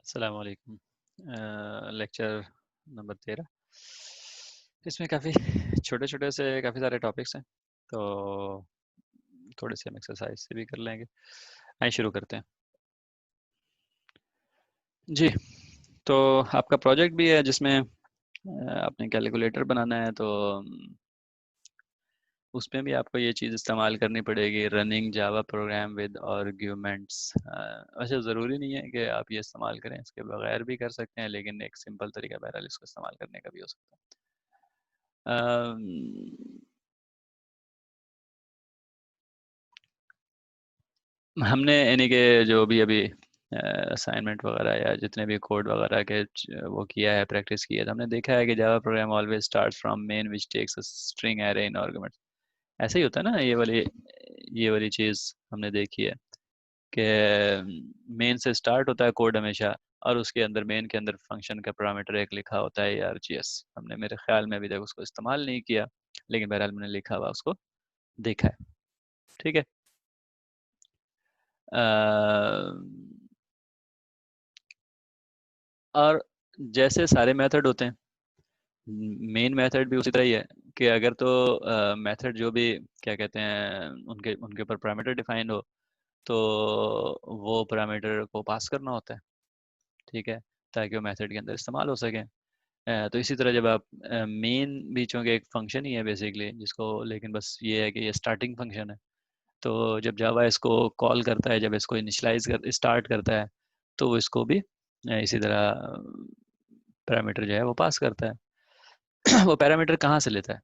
अस्सलाम वालेकुम। Lecture number 13। इसमें काफ़ी छोटे छोटे से काफ़ी सारे टॉपिक्स हैं, तो थोड़े से हम एक्सरसाइज से भी कर लेंगे। आइए शुरू करते हैं। जी, तो आपका प्रोजेक्ट भी है जिसमें आपने कैलकुलेटर बनाना है, तो उसमें भी आपको ये चीज़ इस्तेमाल करनी पड़ेगी, running Java program with arguments. वैसे ज़रूरी नहीं है कि आप ये इस्तेमाल करें, इसके बगैर भी कर सकते हैं, लेकिन एक सिंपल तरीका बहरहाल इसको इस्तेमाल करने का भी हो सकता है। हमने यानी कि जो भी अभी असाइनमेंट वगैरह या जितने भी कोड वगैरह के वो किया है, प्रैक्टिस की है, तो हमने देखा है कि Java program always starts from main which takes a string array in argument. ऐसे ही होता है ना, ये वाली चीज़ हमने देखी है कि मेन से स्टार्ट होता है कोड हमेशा, और उसके अंदर मेन के अंदर फंक्शन का पैरामीटर एक लिखा होता है args। हमने मेरे ख्याल में अभी तक उसको इस्तेमाल नहीं किया, लेकिन बहरहाल मैंने लिखा हुआ उसको देखा है। ठीक है। अ, और जैसे सारे मेथड होते हैं, मेन मेथड भी उसी तरह ही है कि अगर तो मेथड जो भी क्या कहते हैं उनके उनके ऊपर पैरामीटर डिफाइन हो, तो वो पैरामीटर को पास करना होता है। ठीक है, ताकि वो मेथड के अंदर इस्तेमाल हो सके। तो इसी तरह जब आप मेन भी चूंकि एक फंक्शन ही है बेसिकली जिसको, लेकिन बस ये है कि ये स्टार्टिंग फंक्शन है, तो जब जावा इसको कॉल करता है, जब इसको इनिशलाइज कर स्टार्ट करता है, तो वो इसको भी इसी तरह पैरामीटर जो है वो पास करता है। वो पैरामीटर कहाँ से लेता है?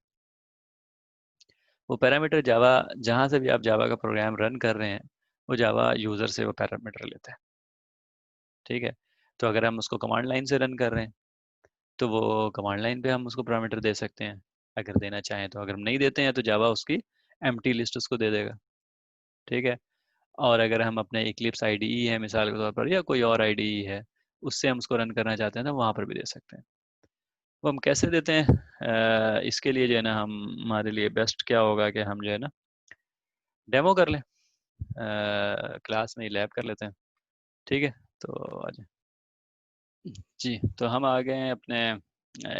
वो पैरामीटर जावा, जहाँ से भी आप जावा का प्रोग्राम रन कर रहे हैं, वो जावा यूज़र से वो पैरामीटर लेता है। ठीक है, तो अगर हम उसको कमांड लाइन से रन कर रहे हैं, तो वो कमांड लाइन पे हम उसको पैरामीटर दे सकते हैं अगर देना चाहें तो। अगर हम नहीं देते हैं तो जावा उसकी एम्प्टी लिस्ट उसको दे देगा। ठीक है, और अगर हम अपने इक्लिप्स आईडीई है मिसाल के तौर पर, या कोई और आईडीई है, उससे हम उसको रन करना चाहते हैं तो वहाँ पर भी दे सकते हैं। वो हम कैसे देते हैं? इसके लिए जो है ना, हमारे लिए बेस्ट क्या होगा कि हम जो है ना डेमो कर लें, क्लास में ही लैब कर लेते हैं। ठीक है, तो आज जी, तो हम आ गए हैं अपने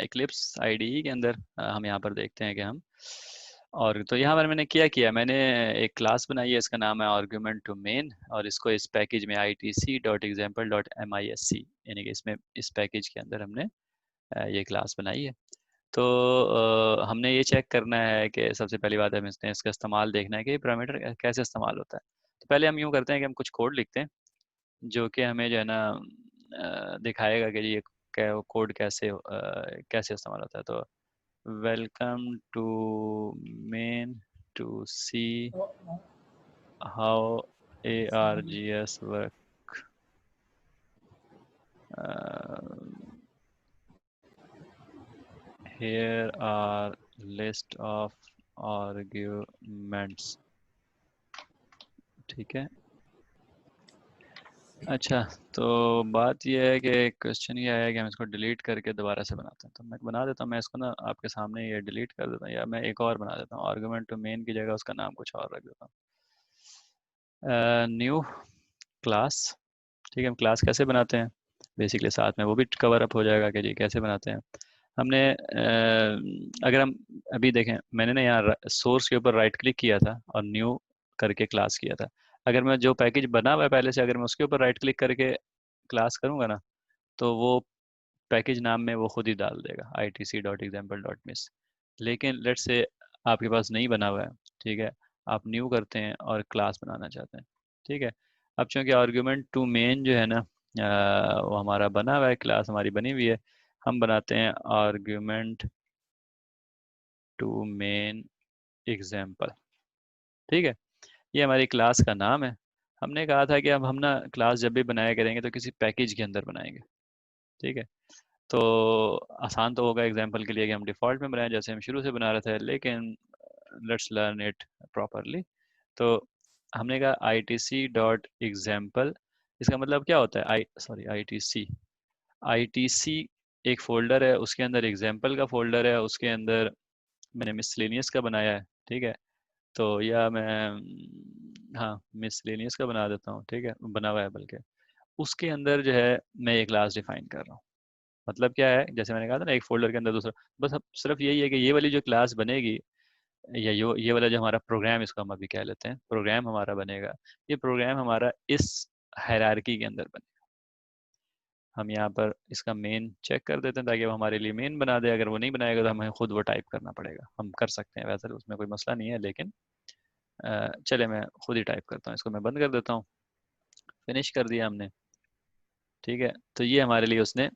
इक्लिप्स आईडीई के अंदर। हम यहाँ पर देखते हैं कि हम, और तो यहाँ पर मैंने क्या किया, मैंने एक क्लास बनाई है, इसका नाम है आर्गुमेंट टू मेन, और इसको इस पैकेज में itc.example.misc, यानी कि इसमें इस पैकेज के अंदर हमने ये क्लास बनाई है। तो हमने ये चेक करना है कि सबसे पहली बात है, हमें इसका इस्तेमाल देखना है कि पैरामीटर कैसे इस्तेमाल होता है। तो पहले हम यूँ करते हैं कि हम कुछ कोड लिखते हैं जो कि हमें जो है ना दिखाएगा कि ये कोड कैसे इस्तेमाल होता है। तो welcome to main to see how ARGS work. here are list of arguments। ठीक है। अच्छा, तो बात यह है कि क्वेश्चन ये आया कि हम इसको डिलीट करके दोबारा से बनाते हैं, तो मैं बना देता हूँ, मैं इसको ना आपके सामने ये डिलीट कर देता हूँ, या मैं एक और बना देता हूँ, आर्गुमेंट टू मेन की जगह उसका नाम कुछ और रख देता हूँ, न्यू क्लास। ठीक है, हम क्लास कैसे बनाते हैं बेसिकली साथ में वो भी कवर अप हो जाएगा कि जी कैसे बनाते हैं हमने। अगर हम अभी देखें, मैंने ना यहाँ सोर्स के ऊपर राइट क्लिक किया था और न्यू करके क्लास किया था। अगर मैं जो पैकेज बना हुआ है पहले से, अगर मैं उसके ऊपर राइट क्लिक करके क्लास करूंगा ना, तो वो पैकेज नाम में वो खुद ही डाल देगा itc.example.miss। लेकिन लेट्स से आपके पास नहीं बना हुआ है, ठीक है, आप न्यू करते हैं और क्लास बनाना चाहते हैं। ठीक है, अब चूंकि आर्ग्यूमेंट टू मेन जो है ना, वो हमारा बना हुआ है, क्लास हमारी बनी हुई है, हम बनाते हैं आर्ग्यूमेंट टू मेन एग्जाम्पल। ठीक है, ये हमारी क्लास का नाम है। हमने कहा था कि अब हम ना क्लास जब भी बनाया करेंगे तो किसी पैकेज के अंदर बनाएंगे। ठीक है, तो आसान तो होगा एग्जाम्पल के लिए कि हम डिफ़ॉल्ट में बनाएं जैसे हम शुरू से बना रहे थे, लेकिन लेट्स लर्न इट प्रॉपरली। तो हमने कहा itc.example, इसका मतलब क्या होता है? आई टी सी एक फोल्डर है, उसके अंदर एग्जाम्पल का फोल्डर है, उसके अंदर मैंने मिसलेनियस का बनाया है। ठीक है, तो या मैं हाँ मिसलेनियस का बना देता हूँ। ठीक है, बना हुआ है बल्कि, उसके अंदर जो है मैं ये क्लास डिफाइन कर रहा हूँ। मतलब क्या है, जैसे मैंने कहा था ना, एक फोल्डर के अंदर दूसरा, बस अब सिर्फ यही है कि ये वाली जो क्लास बनेगी, या ये वाला जो हमारा प्रोग्राम, इसको हम अभी कह लेते हैं प्रोग्राम हमारा बनेगा, ये प्रोग्राम हमारा इस हायरार्की के अंदर बनेगा। हम यहाँ पर इसका मेन चेक कर देते हैं ताकि वो हमारे लिए मेन बना दे। अगर वो नहीं बनाएगा तो हमें खुद वो टाइप करना पड़ेगा। हम कर सकते हैं वैसे तो, उसमें कोई मसला नहीं है, लेकिन चले मैं खुद ही टाइप करता हूँ। इसको मैं बंद कर देता हूँ। फिनिश कर दिया हमने, ठीक है। तो ये हमारे लिए उसने,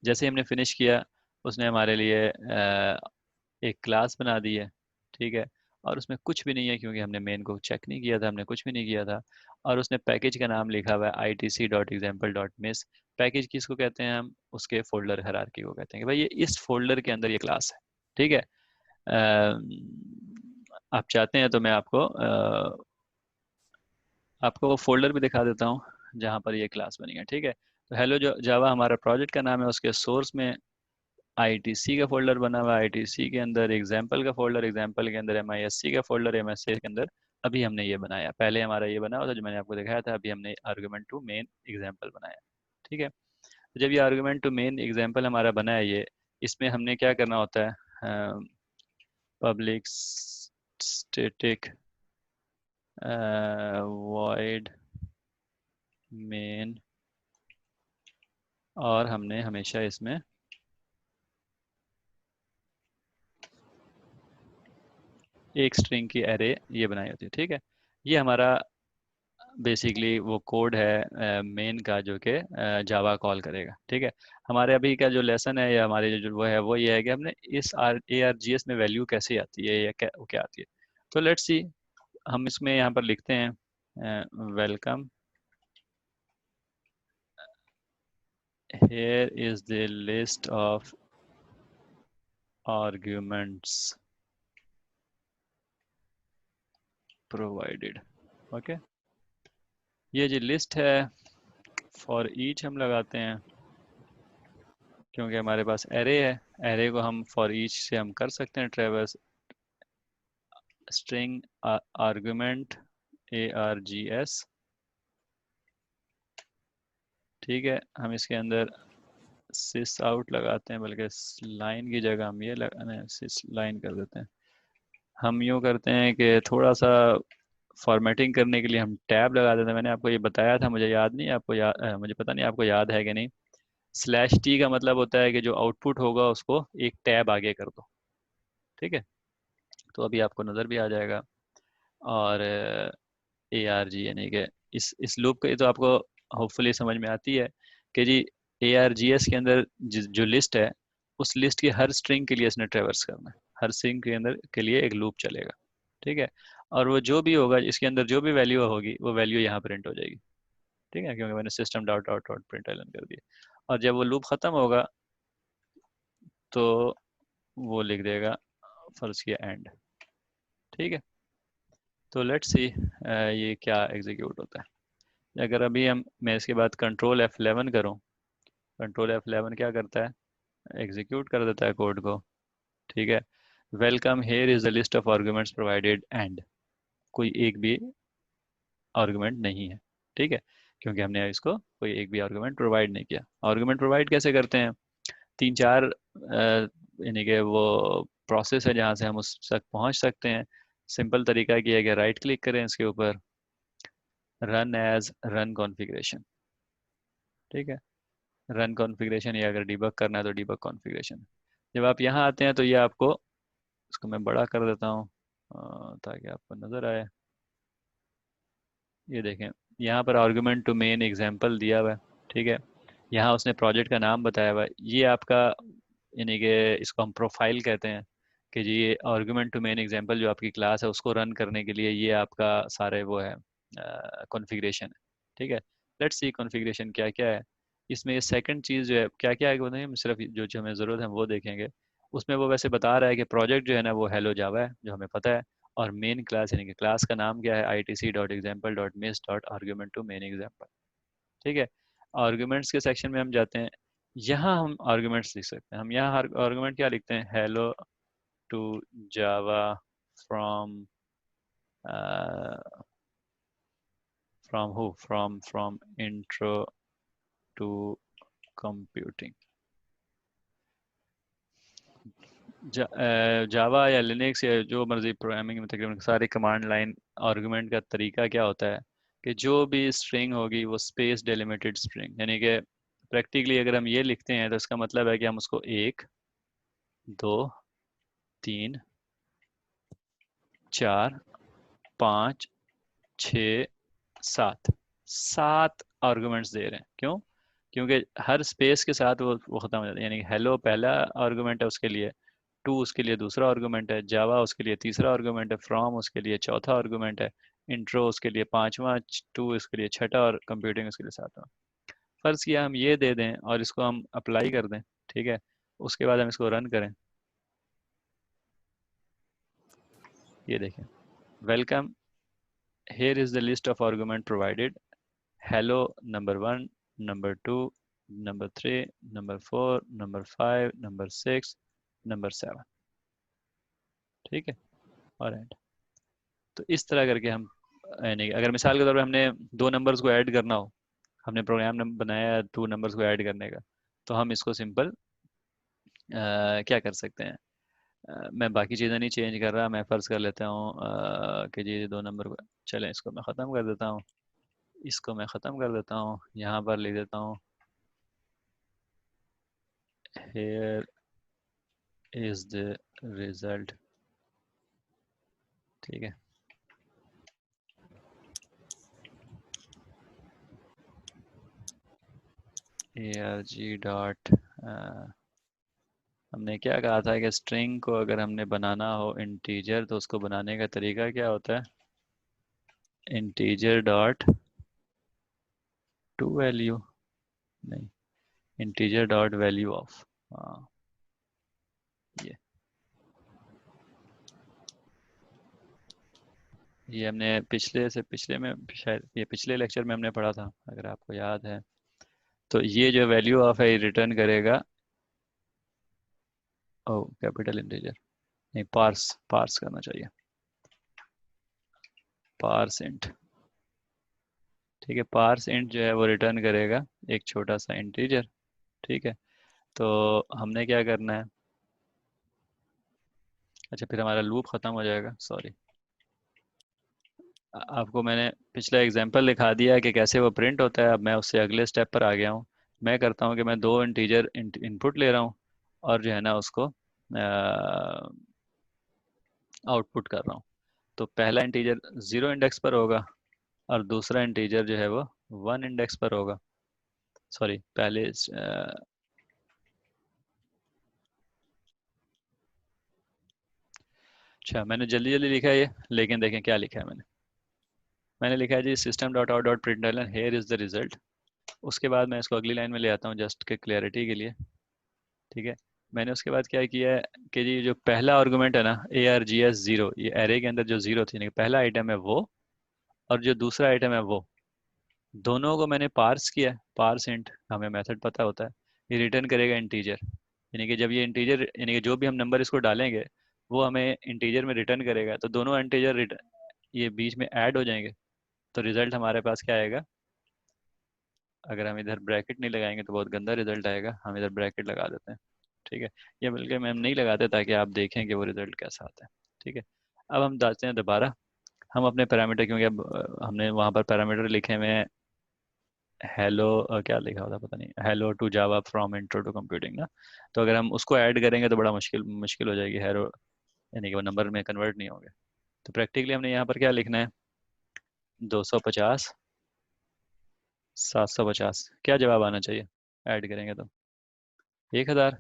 जैसे ही हमने फिनिश किया, उसने हमारे लिए एक क्लास बना दी है, ठीक है। और उसमें कुछ भी नहीं है क्योंकि हमने मेन को चेक नहीं किया था, हमने कुछ भी नहीं किया था। और उसने पैकेज का नाम लिखा हुआ है itc.example.miss। पैकेज किसको कहते हैं हम? उसके फोल्डर हायरार्की को कहते हैं कि भाई ये इस फोल्डर के अंदर ये क्लास है, ठीक है। आप चाहते हैं तो मैं आपको वो फोल्डर भी दिखा देता हूँ जहाँ पर ये क्लास बनी है, ठीक है। तो हेलो जो जावा हमारा प्रोजेक्ट का नाम है, उसके सोर्स में आईटीसी का फोल्डर बना हुआ है, आईटीसी के अंदर एग्जाम्पल का फोल्डर, एग्जाम्पल के अंदर एमआईएससी का फोल्डर, एमएससी के अंदर अभी हमने ये बनाया। पहले हमारा ये बना हुआ था जो मैंने आपको दिखाया था, अभी हमने आर्गुमेंट टू मेन एग्जाम्पल बनाया, ठीक है। तो जब ये आर्गुमेंट टू मेन एग्जाम्पल हमारा बना है, ये इसमें हमने क्या करना होता है, पब्लिक स्टैटिक वॉइड मेन, और हमने हमेशा इसमें एक स्ट्रिंग की एरे ये बनाई होती है, ठीक है। ये हमारा बेसिकली वो कोड है मेन का, जो कि जावा कॉल करेगा, ठीक है। हमारे अभी का जो लेसन है, या हमारे जो वो है, वो ये है कि हमने इस ARGS में वैल्यू कैसे आती है, या क्या आती है। तो लेट्स सी, हम इसमें यहाँ पर लिखते हैं welcome, here is the list of arguments provided, okay. ये जो लिस्ट है, फॉर ईच हम लगाते हैं क्योंकि हमारे पास एरे है। एरे को हम फॉर ईच से हम कर सकते हैं ट्रेवर्स, स्ट्रिंग आर्गुमेंट ARGS, ठीक है। हम इसके अंदर सिस आउट लगाते हैं, बल्कि लाइन की जगह हम ये लगाने सिस लाइन कर देते हैं। हम यूँ करते हैं कि थोड़ा सा फॉर्मेटिंग करने के लिए हम टैब लगा देते हैं। मैंने आपको ये बताया था, मुझे याद नहीं, आपको याद मुझे पता नहीं आपको याद है कि नहीं। /t का मतलब होता है कि जो आउटपुट होगा उसको एक टैब आगे कर दो, ठीक है। तो अभी आपको नज़र भी आ जाएगा। और ARG यानी कि इस लूप का, ये तो आपको होपफुली समझ में आती है कि जी ARGS के अंदर जो लिस्ट है, उस लिस्ट की हर स्ट्रिंग के लिए इसने ट्रेवर्स करना है। हर स्ट्रिंग के अंदर के लिए एक लूप चलेगा, ठीक है। और वो जो भी होगा, इसके अंदर जो भी वैल्यू होगी, वो वैल्यू यहाँ प्रिंट हो जाएगी, ठीक है, क्योंकि मैंने system dot dot dot print कर दिया। और जब वो लूप ख़त्म होगा तो वो लिख देगा फर्ज किया एंड, ठीक है। तो लेट्स सी ये क्या एग्जीक्यूट होता है। अगर अभी मैं इसके बाद कंट्रोल F11 करूँ, कंट्रोल F11 क्या करता है? एग्जीक्यूट कर देता है कोड को, ठीक है। Welcome here is the list of arguments provided and, कोई एक भी आर्गुमेंट नहीं है, ठीक है, क्योंकि हमने इसको कोई एक भी आर्गुमेंट प्रोवाइड नहीं किया। आर्गुमेंट प्रोवाइड कैसे करते हैं? 3-4 यानी कि वो प्रोसेस है जहाँ से हम उस तक पहुँच सकते हैं। सिंपल तरीका किया गया, राइट क्लिक करें इसके ऊपर, रन एज रन कॉन्फ़िगरेशन, ठीक है। रन कॉन्फ़िगरेशन, या अगर डिबग करना है तो डिबग कॉन्फ़िगरेशन। जब आप यहाँ आते हैं तो ये आपको, इसको मैं बड़ा कर देता हूँ ताकि आपको नज़र आए। ये देखें, यहाँ पर आर्गुमेंट टू मेन एग्जाम्पल दिया हुआ है, ठीक है। यहाँ उसने प्रोजेक्ट का नाम बताया हुआ है। ये आपका, यानी कि इसको हम प्रोफाइल कहते हैं कि जी ये आर्गुमेंट टू मेन एग्जाम्पल जो आपकी क्लास है उसको रन करने के लिए ये आपका सारे वो है कॉन्फ़िगरेशन है, ठीक है। लेट्स सी कॉन्फ़िगरेशन क्या क्या है इसमें। ये सेकंड चीज़ जो है क्या क्या है, वो नहीं, हम सिर्फ जो जो हमें ज़रूरत है वो देखेंगे। उसमें वो वैसे बता रहा है कि प्रोजेक्ट जो है ना वो हेलो जावा है, जो हमें पता है। और मेन क्लास यानी कि क्लास का नाम क्या है? itc.example.miss.argument to main example, ठीक है। आर्गुमेंट्स के सेक्शन में हम जाते हैं। यहाँ हम आर्गुमेंट्स लिख सकते हैं। हम यहाँ आर्गुमेंट क्या लिखते हैं? Hello to Java from from who, from intro to computing. Java या लिनक्स या जो मर्जी प्रोग्रामिंग में तकरीबन सारी कमांड लाइन आर्गुमेंट का तरीका क्या होता है कि जो भी स्ट्रिंग होगी वो स्पेस डेलिमिटेड स्ट्रिंग, यानी कि प्रैक्टिकली अगर हम ये लिखते हैं तो इसका मतलब है कि हम उसको 1 2 3 4 5 6 7 7 आर्गुमेंट्स दे रहे हैं। क्यों? क्योंकि हर स्पेस के साथ वो खत्म हो जाता है, यानी हेलो पहला आर्गुमेंट है उसके लिए, टू उसके लिए दूसरा आर्गुमेंट है, जावा उसके लिए तीसरा आर्गुमेंट है, फ्रॉम उसके लिए चौथा आर्गुमेंट है, इंट्रो उसके लिए पांचवा, टू उसके लिए छठा और कंप्यूटिंग उसके लिए सातवां। फर्ज किया हम ये दे दें और इसको हम अप्लाई कर दें, ठीक है, उसके बाद हम इसको रन करें। ये देखें, welcome, here is the list of argument provided, hello number 1, number 2, number 3, number 4, number 5, number 6, number 7, ठीक है। और एंड। तो इस तरह करके हम, यानी अगर मिसाल के तौर पर हमने दो नंबर्स को ऐड करना हो, हमने प्रोग्राम बनाया टू नंबर्स को ऐड करने का, तो हम इसको सिंपल क्या कर सकते हैं, मैं बाकी चीज़ें नहीं चेंज कर रहा, मैं फ़र्ज़ कर लेता हूँ कि जी दो नंबर को, चलें इसको मैं ख़त्म कर देता हूँ, इसको मैं ख़त्म कर देता हूँ, यहाँ पर लिख देता हूँ here is the result, ठीक है। arg डॉट, हमने क्या कहा था कि स्ट्रिंग को अगर हमने बनाना हो इंटीजर तो उसको बनाने का तरीका क्या होता है, इंटीजर डॉट टू वैल्यू, नहीं, इंटीजर डॉट वैल्यू ऑफ, हाँ ये हमने पिछले से पिछले में शायद ये पिछले लेक्चर में हमने पढ़ा था अगर आपको याद है। तो ये जो वैल्यू ऑफ है रिटर्न करेगा, ओ कैपिटल इंटीजर, नहीं पार्स, पार्स करना चाहिए, पार्स इंट, ठीक है। पार्स इंट जो है वो रिटर्न करेगा एक छोटा सा इंटीजर, ठीक है। तो हमने क्या करना है, अच्छा फिर हमारा लूप ख़त्म हो जाएगा, सॉरी। आपको मैंने पिछला एग्जांपल दिखा दिया कि कैसे वो प्रिंट होता है, अब मैं उससे अगले स्टेप पर आ गया हूँ। मैं करता हूँ कि मैं दो इंटीजर इनपुट ले रहा हूँ और जो है ना उसको आउटपुट कर रहा हूँ। तो पहला इंटीजर 0 इंडेक्स पर होगा और दूसरा इंटीजर जो है वो 1 इंडेक्स पर होगा, सॉरी पहले अच्छा मैंने जल्दी जल्दी लिखा है ये, लेकिन देखें क्या लिखा है मैंने। मैंने लिखा है जी system dot out dot println here is the result. उसके बाद मैं इसको अगली लाइन में ले आता हूँ जस्ट के क्लियरिटी के लिए, ठीक है। मैंने उसके बाद क्या किया है कि जी जो पहला आर्गुमेंट है ना ARGS 0, ये एरे के अंदर जो जीरो थी, यानी पहला आइटम है वो और जो दूसरा आइटम है वो, दोनों को मैंने पार्स किया, पार्स इंट, हमें मेथड पता होता है, ये रिटर्न करेगा इंटीजर, यानी कि जब ये इंटीजर यानी कि जो भी हम नंबर इसको डालेंगे वो हमें इंटीजर में रिटर्न करेगा, तो दोनों इंटीजर रिटर्न ये बीच में ऐड हो जाएंगे, तो रिजल्ट हमारे पास क्या आएगा। अगर हम इधर ब्रैकेट नहीं लगाएंगे तो बहुत गंदा रिजल्ट आएगा, हम इधर ब्रैकेट लगा देते हैं, ठीक है। ये बल्कि हम नहीं लगाते ताकि आप देखें कि वो रिजल्ट कैसा आता है, ठीक है। अब हम डालते हैं दोबारा, हम अपने पैरामीटर, क्योंकि अब हमने वहाँ पर पैरामीटर लिखे हुए हैं हेलो, क्या लिखा होता पता नहीं, hello to Java from intro to computing ना, तो अगर हम उसको ऐड करेंगे तो बड़ा मुश्किल मुश्किल हो जाएगी, हेलो यानी कि वो नंबर में कन्वर्ट नहीं होंगे। तो प्रैक्टिकली हमने यहाँ पर क्या लिखना है, 250 750, क्या जवाब आना चाहिए ऐड करेंगे तो 1000,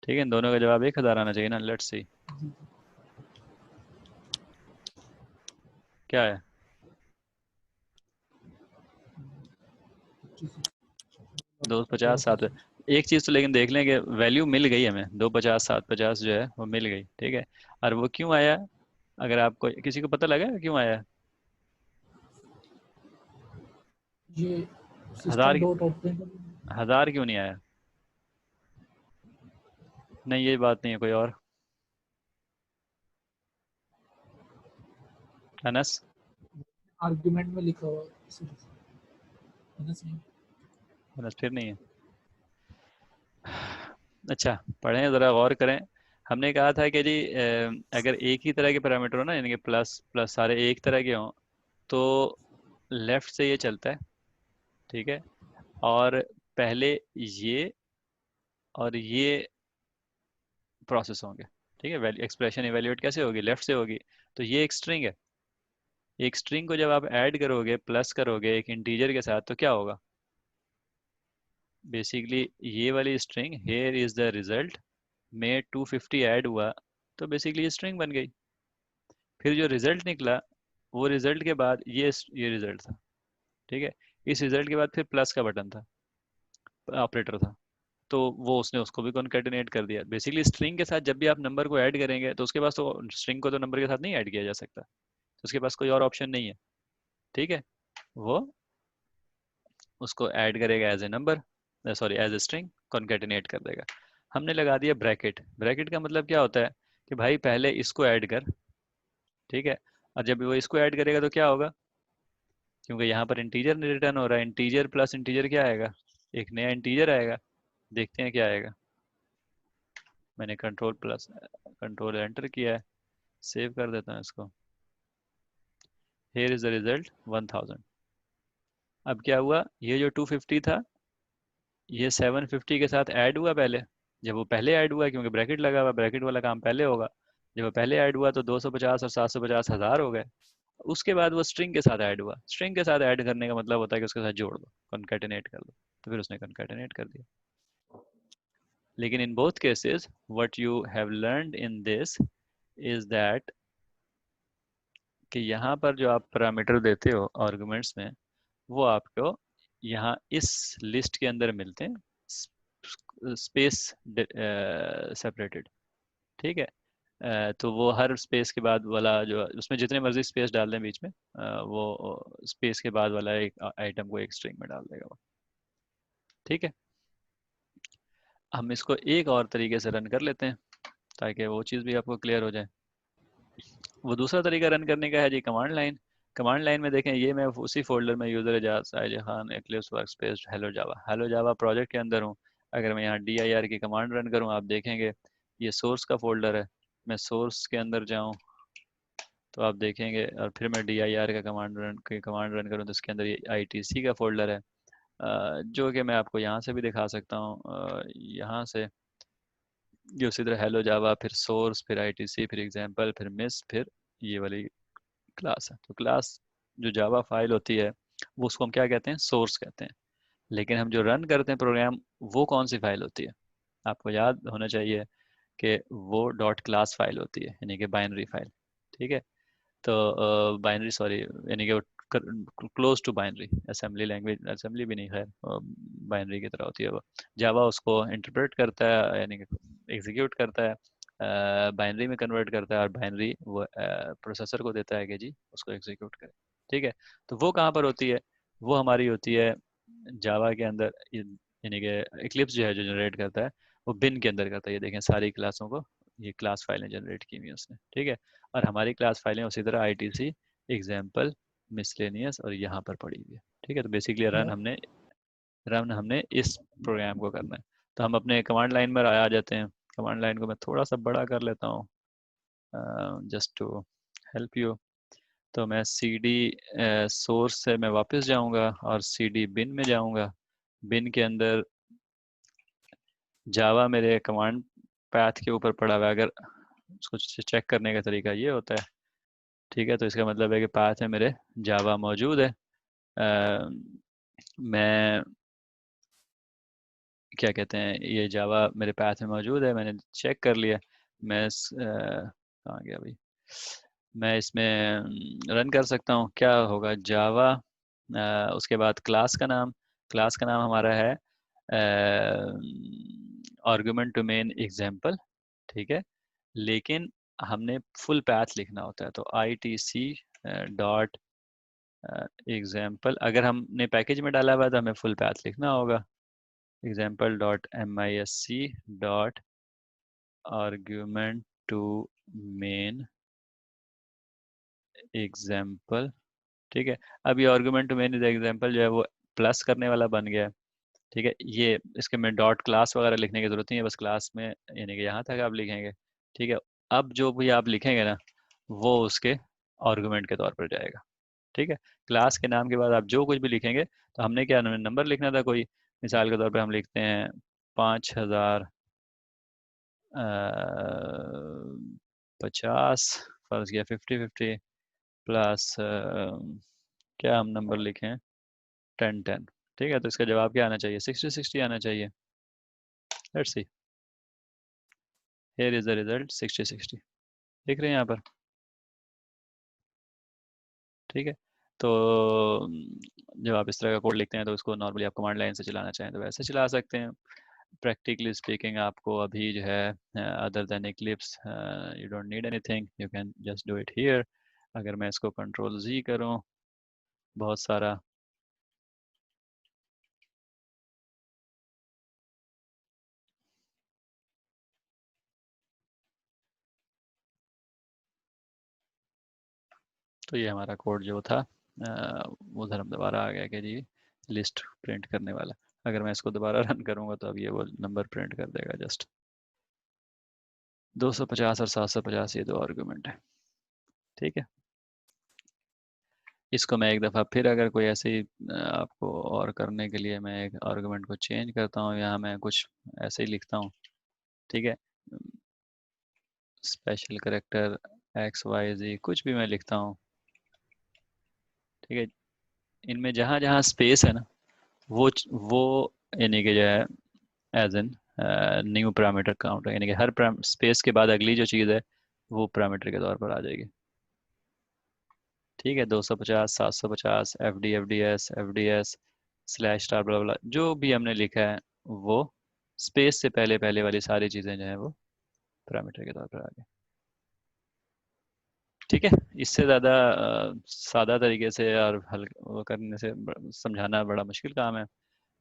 ठीक है। इन दोनों का जवाब 1000 आना चाहिए ना, लेट्स सी क्या है। 250 7, एक चीज़ तो लेकिन देख लें कि वैल्यू मिल गई हमें, 250 750 जो है वो मिल गई, ठीक है। और वो क्यों आया, अगर आपको किसी को पता लगा क्यों आया, ये हजार, सिस्टम डॉट आउट, हजार क्यों नहीं आया, नहीं ये बात नहीं है, कोई और, अनस। आर्ग्यूमेंट में लिखा हुआ है ना सही। बस फिर नहीं है। अच्छा, पढ़ें ज़रा गौर करें। हमने कहा था कि जी अगर एक ही तरह के पैरामीटर हो ना, यानी कि प्लस प्लस सारे एक तरह के हों, तो लेफ्ट से ये चलता है, ठीक है। और पहले ये और ये प्रोसेस होंगे, ठीक है। वैल्यू एक्सप्रेशन इवेल्युएट कैसे होगी, लेफ्ट से होगी। तो ये एक स्ट्रिंग है। एक स्ट्रिंग को जब आप ऐड करोगे, प्लस करोगे एक इंटीजर के साथ, तो क्या होगा? बेसिकली ये वाली string here is the result में 250 ऐड हुआ, तो बेसिकली ये स्ट्रिंग बन गई। फिर जो रिजल्ट निकला, वो रिजल्ट के बाद ये रिजल्ट था, ठीक है। इस रिजल्ट के बाद फिर प्लस का बटन था, ऑपरेटर था। तो वो उसने उसको भी कॉन्केटिनेट कर दिया। बेसिकली स्ट्रिंग के साथ जब भी आप नंबर को ऐड करेंगे, तो उसके पास तो स्ट्रिंग को तो नंबर के साथ नहीं ऐड किया जा सकता, तो उसके पास कोई और ऑप्शन नहीं है, ठीक है। वो उसको ऐड करेगा as a number, sorry as a string, concatenate कर देगा। हमने लगा दिया ब्रैकेट। ब्रैकेट का मतलब क्या होता है कि भाई पहले इसको ऐड कर, ठीक है। और जब वो इसको ऐड करेगा तो क्या होगा, क्योंकि यहाँ पर इंटीजर रिटर्न हो रहा है, इंटीजर प्लस इंटीजर क्या आएगा, एक नया इंटीजर आएगा। देखते हैं क्या आएगा। मैंने कंट्रोल एंटर किया है, सेव कर देता हूँ इसको। Here is the result 1000। अब क्या हुआ, ये जो 250 था, ये 750 के साथ ऐड हुआ पहले। जब वो पहले ऐड हुआ, क्योंकि ब्रैकेट लगा हुआ, ब्रैकेट वाला काम पहले होगा। जब वो पहले ऐड हुआ तो 250 और 750 1000 हो गए। उसके बाद वो स्ट्रिंग के साथ ऐड हुआ। स्ट्रिंग के साथ ऐड करने का मतलब होता है कि उसके साथ जोड़ दो, कॉन्केटिनेट कर दो। तो फिर उसने कॉन्केटिनेट कर दिया। लेकिन in both cases what you have learned in this is that कि यहाँ पर जो आप पैरामीटर देते हो आर्गुमेंट्स में, वो आपको यहाँ इस लिस्ट के अंदर मिलते हैं, स्पेस सेपरेटेड, ठीक है। तो वो हर स्पेस के बाद वाला जो उसमें जितने मर्जी स्पेस डाल दें बीच में, वो स्पेस के बाद वाला एक आइटम को एक स्ट्रिंग में डाल देगा वो, ठीक है। हम इसको एक और तरीके से रन कर लेते हैं, ताकि वो चीज़ भी आपको क्लियर हो जाए। वो दूसरा तरीका रन करने का है जी, कमांड लाइन। कमांड लाइन में देखें, ये मैं उसी फोल्डर में user Ejaz Sahil Khan Eclipse workspace hello Java project के अंदर हूँ। अगर मैं यहाँ dir की कमांड रन करूँ, आप देखेंगे ये सोर्स का फोल्डर है। मैं सोर्स के अंदर जाऊँ तो आप देखेंगे, और फिर मैं dir का कमांड रन करूँ तो इसके अंदर ये ITC का फोल्डर है, जो कि मैं आपको यहाँ से भी दिखा सकता हूँ। यहाँ से जो उसी तरह हेलो जावा, फिर सोर्स, फिर ITC, फिर एग्जाम्पल, फिर मिस, फिर ये वाली क्लास है। तो क्लास जो जावा फाइल होती है, वो उसको हम क्या कहते हैं, सोर्स कहते हैं। लेकिन हम जो रन करते हैं प्रोग्राम, वो कौन सी फाइल होती है? आपको याद होना चाहिए कि वो डॉट क्लास फाइल होती है, यानी कि बाइनरी फाइल, ठीक है। तो बाइनरी, सॉरी, यानी कि close to binary, assembly language, assembly भी नहीं, खैर बाइनरी की तरह होती है वो। जावा उसको इंटरप्रेट करता है, यानी कि एग्जीक्यूट करता है, बाइनरी में कन्वर्ट करता है, और बाइनरी वो प्रोसेसर को देता है कि जी उसको एग्जीक्यूट करे, ठीक है। तो वो कहाँ पर होती है? वो हमारी होती है जावा के अंदर, यानी कि इक्लिप्स जो है जो जनरेट करता है, वो बिन के अंदर करता है। ये देखें सारी क्लासों को, ये क्लास फाइलें जनरेट की हुई हैं उसने, ठीक है। और हमारी क्लास फाइलें उसी तरह ITC, एग्जाम्पल, मिसलेनियस, और यहाँ पर पड़ी हुई है, ठीक है। तो बेसिकली रन हमने इस प्रोग्राम को करना है। तो हम अपने कमांड लाइन में आ जाते हैं। कमांड लाइन को मैं थोड़ा सा बड़ा कर लेता हूँ, जस्ट टू हेल्प यू। तो मैं CD सोर्स से मैं वापस जाऊंगा और CD बिन में जाऊंगा। बिन के अंदर जावा मेरे कमांड पैथ के ऊपर पड़ा हुआ है। अगर उसको चेक करने का तरीका ये होता है, ठीक है। तो इसका मतलब है कि पाथ में मेरे जावा मौजूद है। मैं क्या कहते हैं, ये जावा मेरे पाथ में मौजूद है, मैंने चेक कर लिया। मैं कहाँ गया भाई, मैं इसमें रन कर सकता हूँ। क्या होगा, जावा, उसके बाद क्लास का नाम हमारा है आर्गुमेंट टू मेन एग्जाम्पल, ठीक है। लेकिन हमने फुल पैथ लिखना होता है, तो ITC डॉट एग्जाम्पल, अगर हमने पैकेज में डाला हुआ है तो हमें फुल पैथ लिखना होगा। Example dot MISC dot argument to main example, ठीक है। अब ये आर्ग्यूमेंट टू मेन एग्जाम्पल जो है वो प्लस करने वाला बन गया है। ठीक है, ये इसके में डॉट क्लास वगैरह लिखने की जरूरत नहीं है, बस क्लास में यानी कि यहाँ तक आप लिखेंगे। ठीक है, अब जो भी आप लिखेंगे ना वो उसके आर्गुमेंट के तौर पर जाएगा। ठीक है, क्लास के नाम के बाद आप जो कुछ भी लिखेंगे, तो हमने क्या नंबर लिखना था कोई, मिसाल के तौर पे हम लिखते हैं 5000 50, फर्ज किया 50 50 प्लस क्या हम नंबर लिखें 10 10। ठीक है, तो इसका जवाब क्या आना चाहिए, 60 60 आना चाहिए। Let's see, here is the result 60 60। देख रहे हैं यहाँ पर। ठीक है, तो जब आप इस तरह का कोड लिखते हैं तो उसको नॉर्मली आप कमांड लाइन से चलाना चाहें तो वैसे चला सकते हैं। प्रैक्टिकली स्पीकिंग आपको अभी जो है other than Eclipse you don't need anything, you can just do it here. अगर मैं इसको कंट्रोल जी करूं बहुत सारा, तो ये हमारा कोड जो था उधर हम दोबारा आ गया कि जी लिस्ट प्रिंट करने वाला। अगर मैं इसको दोबारा रन करूंगा तो अब ये वो नंबर प्रिंट कर देगा जस्ट 250 और 750, ये दो आर्गुमेंट है। ठीक है, इसको मैं एक दफ़ा फिर अगर कोई ऐसे ही आपको और करने के लिए मैं एक आर्गुमेंट को चेंज करता हूँ, यहाँ मैं कुछ ऐसे ही लिखता हूँ। ठीक है, स्पेशल करेक्टर एक्स वाई जी कुछ भी मैं लिखता हूँ। ठीक है, इनमें जहाँ जहाँ स्पेस है ना वो यानी कि जो है as an new parameter count है, यानी कि हर स्पेस के बाद अगली जो चीज़ है वो पैरामीटर के तौर पर आ जाएगी। ठीक है, 250 750 F D S slash star blah blah, जो भी हमने लिखा है वो स्पेस से पहले पहले वाली सारी चीज़ें जो है वो पैरामीटर के तौर पर आ गई। ठीक है, इससे ज़्यादा सादा तरीके से और हल वो करने से समझाना बड़ा मुश्किल काम है।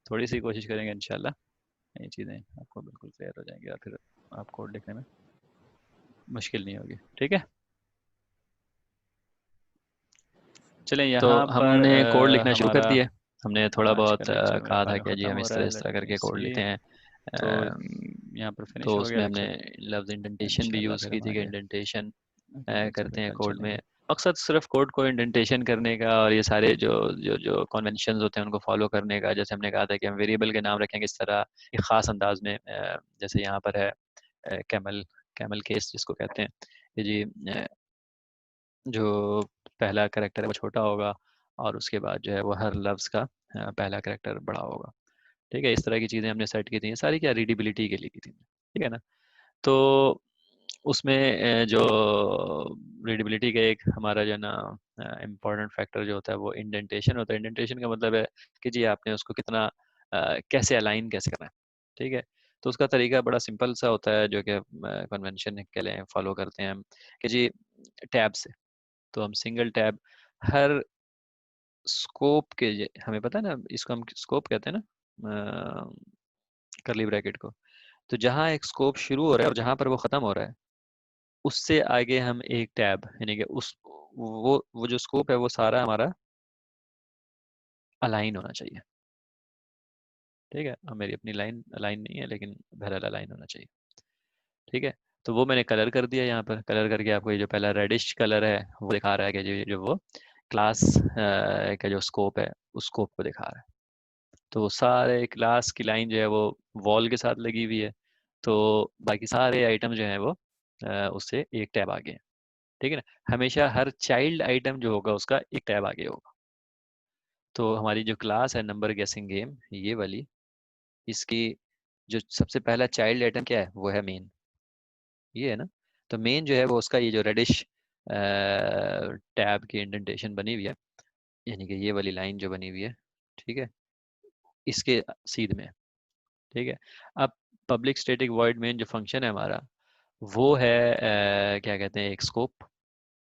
थोड़ी सी कोशिश करेंगे इंशाल्लाह ये चीज़ें आपको बिल्कुल क्लियर हो जाएंगी और फिर आप कोड लिखने में मुश्किल नहीं होगी। ठीक है, चलें तो यहाँ पर हमने कोड लिखना शुरू कर हमारा दिया। हमने थोड़ा आज का बहुत लेक्चर मेरे कहा था ख्याल में कि जी ख़त्म हम हो इस रहा तरह है, इस तरह करके कोड इसलिए लिखते हैं। तो अम, यहाँ पर फिनिश तो हो गया उसमें हमने लेक्चर। लफ्ज़ इंडेंटेशन भी इंशाल्लाह यूज़ फिर की हम थी कि आगे इंडेंटेशन अगले लेक्चर पे करते हैं कल कोड में। चलेंगे। मकसद सिर्फ कोड को इंडेंटेशन करने का और ये सारे जो जो जो कन्वेंशंस होते हैं उनको फॉलो करने का। जैसे हमने कहा था कि हम वेरिएबल के नाम रखेंगे इस तरह एक ख़ास अंदाज में, जैसे यहाँ पर है कैमल कैमल केस जिसको कहते हैं कि जी जो पहला करेक्टर है वो छोटा होगा और उसके बाद जो है वो हर लफ्ज़ का पहला करेक्टर बड़ा होगा। ठीक है, इस तरह की चीज़ें हमने सेट की थी, ये सारी क्या रीडेबिलिटी के लिए की थी। ठीक है ना, तो उसमें जो रीडेबिलिटी का एक हमारा जो है ना इम्पोर्टेंट फैक्टर जो होता है वो इंडेंटेशन होता है। इंडेंटेशन का मतलब है कि जी आपने उसको कितना कैसे अलाइन कैसे करना है। ठीक है, तो उसका तरीका बड़ा सिंपल सा होता है जो कि कन्वेंशन के लिए फॉलो करते हैं हम कि जी टैब से, तो हम सिंगल टैब हर स्कोप के हमें पता है ना, इसको हम स्कोप कहते हैं ना करली ब्रैकेट को। तो जहाँ एक स्कोप शुरू हो रहा है और जहाँ पर वो ख़त्म हो रहा है उससे आगे हम एक टैब यानी कि उस वो जो स्कोप है वो सारा हमारा अलाइन होना चाहिए। ठीक है, अब मेरी अपनी लाइन अलाइन नहीं है लेकिन बहरहाल अलाइन होना चाहिए। ठीक है, तो वो मैंने कलर कर दिया, यहाँ पर कलर करके आपको ये जो पहला रेडिश कलर है वो दिखा रहा है कि जो जो वो क्लास का जो स्कोप है उस स्कोप को दिखा रहा है। तो वो सारे क्लास की लाइन जो है वो वॉल के साथ लगी हुई है, तो बाकी सारे आइटम जो है वो उससे एक टैब आगे हैं। ठीक है ना, हमेशा हर चाइल्ड आइटम जो होगा उसका एक टैब आगे होगा। तो हमारी जो क्लास है नंबर गेसिंग गेम ये वाली, इसकी जो सबसे पहला चाइल्ड आइटम क्या है वो है मेन, ये है ना। तो मेन जो है वो उसका ये जो रेडिश टैब की इंडेंटेशन बनी हुई है, यानी कि ये वाली लाइन जो बनी हुई है, ठीक है, इसके सीध में। ठीक है, अब पब्लिक स्टैटिक वॉइड मेन जो फंक्शन है हमारा वो है क्या कहते हैं एक स्कोप।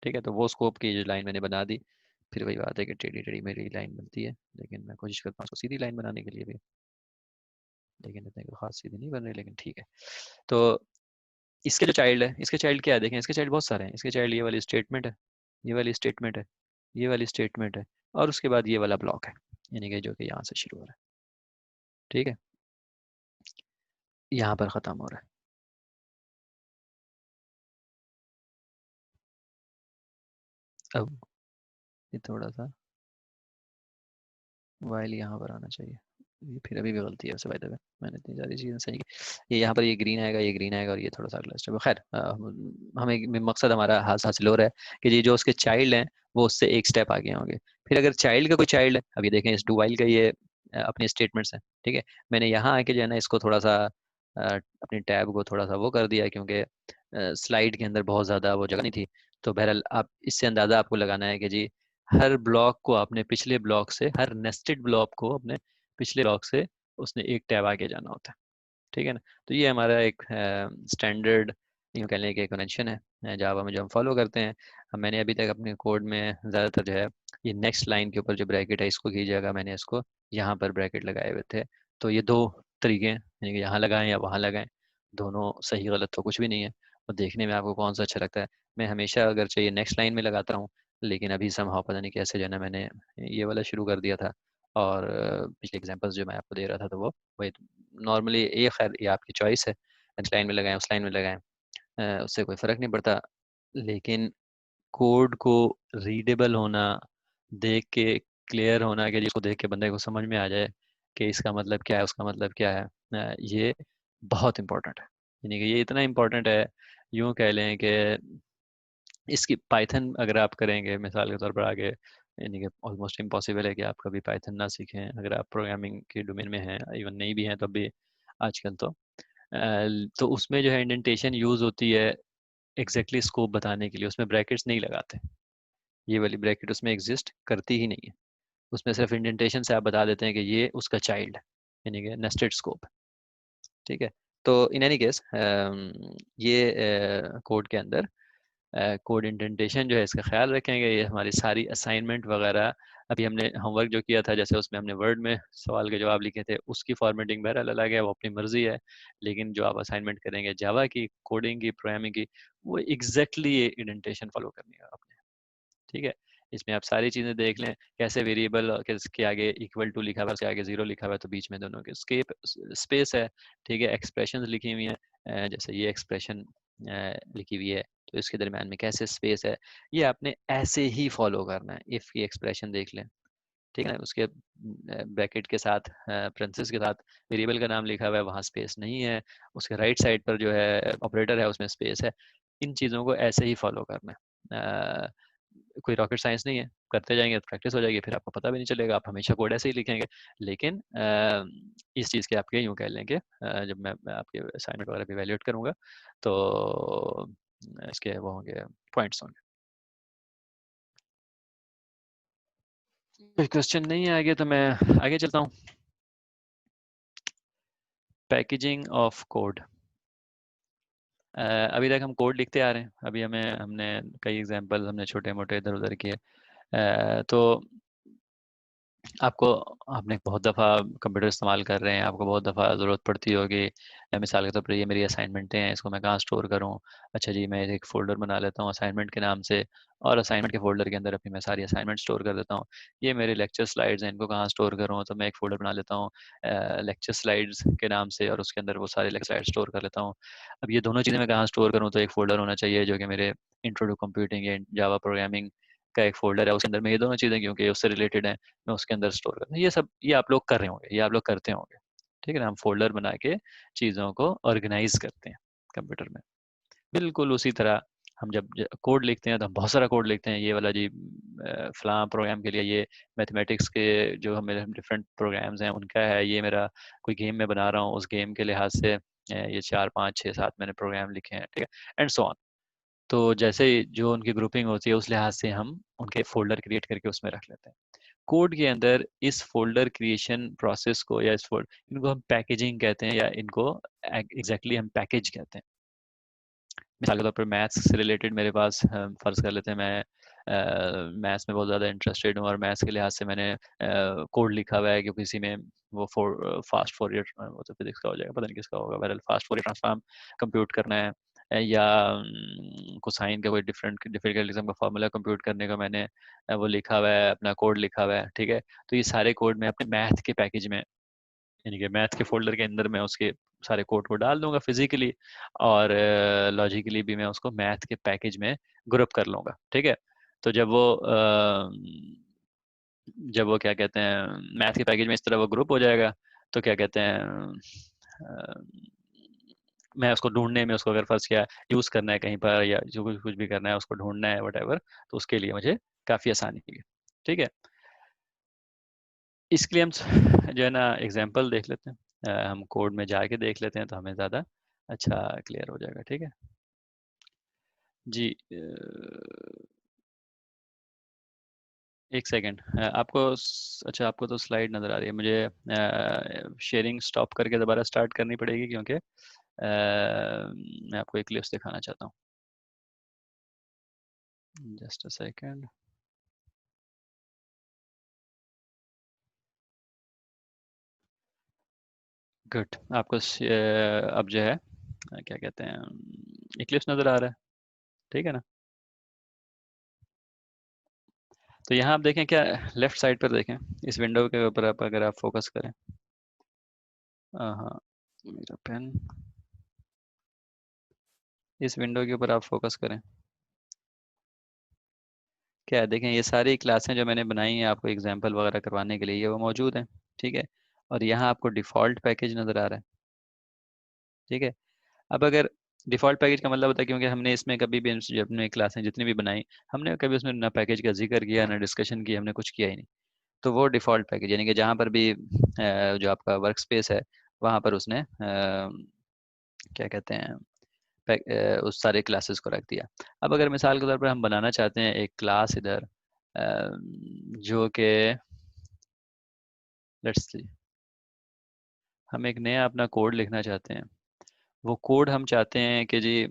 ठीक है, तो वो स्कोप की जो लाइन मैंने बना दी। फिर वही बात है कि टेढ़ी टेढ़ी मेरी लाइन बनती है, लेकिन मैं कोशिश करता हूँ उसको सीधी लाइन बनाने के लिए भी, लेकिन इतने कोई खास सीधी नहीं बन रही, लेकिन ठीक है। तो इसके जो चाइल्ड है, इसके चाइल्ड क्या है देखें, इसके चाइल्ड बहुत सारे हैं। इसके चाइल्ड ये वाली स्टेटमेंट है, ये वाली स्टेटमेंट है, ये वाली स्टेटमेंट है और उसके बाद ये वाला ब्लॉक है, यानी कि जो कि यहाँ से शुरू हो रहा है। ठीक है, यहाँ पर ख़त्म हो रहा है। अब ये थोड़ा सा वाइल यहाँ पर आना चाहिए, ये फिर अभी भी गलती है वैसे, बाय द वे मैंने इतनी सारी चीज़ें सही की। ये यहाँ पर ये ग्रीन आएगा, ये ग्रीन आएगा, और ये थोड़ा सा अगला स्टेप। खैर हमें मकसद हमारा हासिल हो रहा है कि ये जो उसके चाइल्ड हैं वो उससे एक स्टेप आगे होंगे। फिर अगर चाइल्ड का कोई चाइल्ड है, अब ये देखें इस डू वाइल का ये अपने स्टेटमेंट्स हैं, ठीक है। मैंने यहाँ आके जो है ना इसको थोड़ा सा अपनी टैब को थोड़ा सा वो कर दिया, क्योंकि स्लाइड के अंदर बहुत ज़्यादा वो जगह नहीं थी। तो बहरहाल आप इससे अंदाज़ा आपको लगाना है कि जी हर ब्लॉक को अपने पिछले ब्लॉक से, हर नेस्टेड ब्लॉक को अपने पिछले ब्लॉक से उसने एक टैब आगे जाना होता है, ठीक है ना। तो ये हमारा एक स्टैंडर्ड यूँ कह लें कि कन्वेंशन है जावा में जो हम फॉलो करते हैं। मैंने अभी तक अपने कोड में ज़्यादातर जो है ये नेक्स्ट लाइन के ऊपर जो ब्रैकेट है इसको कीजिएगा, मैंने इसको यहाँ पर ब्रैकेट लगाए हुए थे। तो ये दो तरीके हैं, यानी कि यहाँ लगाएं या वहाँ लगाएं, दोनों सही गलत तो कुछ भी नहीं है। और देखने में आपको कौन सा अच्छा लगता है। मैं हमेशा अगर चाहिए नेक्स्ट लाइन में लगाता हूँ, लेकिन अभी समहाउ पता नहीं कैसे जो है ना मैंने ये वाला शुरू कर दिया था। और पिछले एग्जांपल्स जो मैं आपको दे रहा था तो वो वही नॉर्मली, ये खैर ये आपकी चॉइस है, नेक्स्ट लाइन में लगाएं उस लाइन में लगाएं, उससे कोई फ़र्क नहीं पड़ता। लेकिन कोड को रीडेबल होना, देख के क्लियर होना, कि जिसको देख के बंदे को समझ में आ जाए कि इसका मतलब क्या है, उसका मतलब क्या है, ये बहुत इंपॉर्टेंट है। यानी कि ये इतना इम्पोर्टेंट है, यूँ कह लें कि इसकी पाइथन अगर आप करेंगे मिसाल के तौर पर आगे, यानी कि ऑलमोस्ट इम्पॉसिबल है कि आप कभी पाइथन ना सीखें अगर आप प्रोग्रामिंग के डोमेन में हैं, इवन नहीं भी हैं तब भी आजकल तो उसमें जो है इंडेंटेशन यूज़ होती है एग्जैक्टली स्कोप बताने के लिए, उसमें ब्रैकेट्स नहीं लगाते। ये वाली ब्रैकेट उसमें एग्जिस्ट करती ही नहीं है, उसमें सिर्फ इंडेंटेशन से आप बता देते हैं कि ये उसका चाइल्ड है, यानी कि नेस्टेड स्कोप, ठीक है। तो इन एनी केस ये कोड के अंदर कोड इंडेंटेशन जो है इसका ख्याल रखेंगे। ये हमारी सारी असाइनमेंट वगैरह, अभी हमने होमवर्क जो किया था जैसे उसमें हमने वर्ड में सवाल के जवाब लिखे थे, उसकी फॉर्मेटिंग बहरहाल अलग है, वो अपनी मर्जी है। लेकिन जो आप असाइनमेंट करेंगे जावा की कोडिंग की, प्रोग्रामिंग की, वो एग्जैक्टली ये इंडेंटेशन फॉलो करनी है आपने, ठीक है। इसमें आप सारी चीज़ें देख लें, कैसे वेरिएबल के आगे इक्वल टू लिखा हुआ है, उसके आगे जीरो लिखा हुआ है, तो बीच में दोनों के स्केप स्पेस है, ठीक है। एक्सप्रेशन लिखी हुई हैं, जैसे ये एक्सप्रेशन लिखी हुई है, तो इसके दरम्यान में कैसे स्पेस है, ये आपने ऐसे ही फॉलो करना है। इफ़ की एक्सप्रेशन देख लें, ठीक है ना, उसके ब्रैकेट के साथ प्रिंसेस के साथ वेरिएबल का नाम लिखा हुआ है, वहाँ स्पेस नहीं है। उसके राइट साइड पर जो है ऑपरेटर है उसमें स्पेस है। इन चीज़ों को ऐसे ही फॉलो करना है। कोई रॉकेट साइंस नहीं है, करते जाएंगे तो प्रैक्टिस हो जाएगी, फिर आपको पता भी नहीं चलेगा, आप हमेशा कोड ऐसे ही लिखेंगे। लेकिन इस चीज़ के आपके यूँ कह लें कि जब मैं आपके असाइनमेंट वगैरह भी वैल्यूएट करूँगा तो इसके वो होंगे, पॉइंट्स होंगे। कोई क्वेश्चन नहीं है आगे, तो मैं आगे चलता हूँ। Packaging of code. अभी तक हम कोड लिखते आ रहे हैं, अभी हमने कई एग्जांपल हमने छोटे मोटे इधर उधर किए। तो आपको आपने बहुत दफ़ा कंप्यूटर इस्तेमाल कर रहे हैं, आपको बहुत दफ़ा ज़रूरत पड़ती होगी, मिसाल के तौर पर ये मेरी असाइनमेंटें हैं, इसको मैं कहाँ स्टोर करूँ। अच्छा जी, मैं एक फ़ोल्डर बना लेता हूँ असाइनमेंट के नाम से, और असाइनमेंट के फ़ोल्डर के अंदर अपनी मैं सारी असाइनमेंट स्टोर कर देता हूँ। ये मेरे लेक्चर स्लाइड्स हैं, इनको कहाँ स्टोर करूँ, तो मैं एक फ़ोल्डर बना लेता हूँ लेक्चर स्लाइड्स के नाम से, और उसके अंदर वो सारे लेक्चर स्लाइड स्टोर कर लेता हूँ। अब ये दोनों चीज़ें मैं कहाँ स्टोर करूँ, तो एक फ़ोल्डर होना चाहिए जो कि मेरे इंट्रो टू कंप्यूटिंग या जावा प्रोग्रामिंग का एक फ़ोल्डर है, उसके अंदर मैं ये दोनों चीज़ें, क्योंकि उससे रिलेटेड है, मैं उसके अंदर स्टोर करता हूँ। ये सब ये आप लोग कर रहे होंगे, ये आप लोग करते होंगे, ठीक है ना। हम फोल्डर बना के चीज़ों को ऑर्गेनाइज करते हैं कंप्यूटर में। बिल्कुल उसी तरह हम जब कोड लिखते हैं तो हम बहुत सारा कोड लिखते हैं, ये वाला जी फलां प्रोग्राम के लिए, ये मैथमेटिक्स के जो मेरे डिफरेंट प्रोग्राम्स हैं उनका है, ये मेरा कोई गेम में बना रहा हूँ उस गेम के लिहाज से ये 4 5 6 7 मैंने प्रोग्राम लिखे हैं, ठीक है, एंड सो ऑन। तो जैसे जो उनकी ग्रुपिंग होती है उस लिहाज से हम उनके फोल्डर क्रिएट करके उसमें रख लेते हैं। कोड के अंदर इस फोल्डर क्रिएशन प्रोसेस को, या इस फोल्डर, इनको हम पैकेजिंग कहते हैं, या इनको एग्जैक्टली हम पैकेज कहते हैं। मिसाल के तौर पर मैथ्स से रिलेटेड मेरे पास फ़र्ज़ कर लेते हैं मैं मैथ्स में बहुत ज़्यादा इंटरेस्टेड हूँ, और मैथ्स के लिहाज से मैंने कोड लिखा हुआ है कि किसी में वो फास्ट फोरियर, वो तो फिजिक्स का हो जाएगा, पता नहीं किसका होगा, बहरहाल फास्ट फोरियर ट्रांसफॉर्म कंप्यूट करना है, या कोसाइन का कोई डिफरेंट किस्म का फार्मूला कंप्यूट करने का मैंने वो लिखा हुआ है, अपना कोड लिखा हुआ है, ठीक है। तो ये सारे कोड मैं अपने मैथ के पैकेज में यानी कि मैथ के फोल्डर के अंदर मैं उसके सारे कोड को डाल दूंगा फिजिकली, और लॉजिकली भी मैं उसको मैथ के पैकेज में ग्रुप कर लूंगा। ठीक है, तो जब वो क्या कहते हैं मैथ के पैकेज में इस तरह वो ग्रुप हो जाएगा, तो क्या कहते हैं मैं उसको ढूंढने में, उसको अगर फर्ज किया यूज़ करना है कहीं पर, या जो कुछ कुछ भी करना है उसको ढूंढना है वटेवर, तो उसके लिए मुझे काफ़ी आसानी होगी। ठीक है, इसके लिए हम जो है ना एग्जांपल देख लेते हैं, हम कोड में जाके देख लेते हैं तो हमें ज़्यादा अच्छा क्लियर हो जाएगा। ठीक है जी, एक सेकेंड, आपको अच्छा आपको तो स्लाइड नज़र आ रही है, मुझे शेयरिंग स्टॉप करके दोबारा स्टार्ट करनी पड़ेगी, क्योंकि मैं आपको एक क्लिप्स दिखाना चाहता हूँ। Just a second. गुड, आपको अब जो है क्या कहते हैं इक्लिप्स नज़र आ रहा है, ठीक है ना? तो यहाँ आप देखें, क्या लेफ्ट साइड पर देखें, इस विंडो के ऊपर आप अगर आप फोकस करें, हाँ मेरा पेन, इस विंडो के ऊपर आप फोकस करें, क्या है देखें, ये सारी क्लासें जो मैंने बनाई हैं आपको एग्जांपल वगैरह करवाने के लिए, ये वो मौजूद हैं। ठीक है, और यहाँ आपको डिफ़ॉल्ट पैकेज नज़र आ रहा है। ठीक है, अब अगर डिफ़ॉल्ट पैकेज का मतलब होता है, क्योंकि हमने इसमें कभी भी जो अपने क्लासें जितनी भी बनाई, हमने कभी उसमें ना पैकेज का जिक्र किया ना डिस्कशन की, हमने कुछ किया ही नहीं। तो वो डिफ़ॉल्ट पैकेज, यानी कि जहाँ पर भी जो आपका वर्क स्पेस है वहाँ पर उसने क्या कहते हैं उस सारे क्लासेस को रख दिया। अब अगर मिसाल के तौर पर हम बनाना चाहते हैं एक क्लास इधर, जो कि लेट्स सी, हम एक नया अपना कोड लिखना चाहते हैं, वो कोड हम चाहते हैं कि जी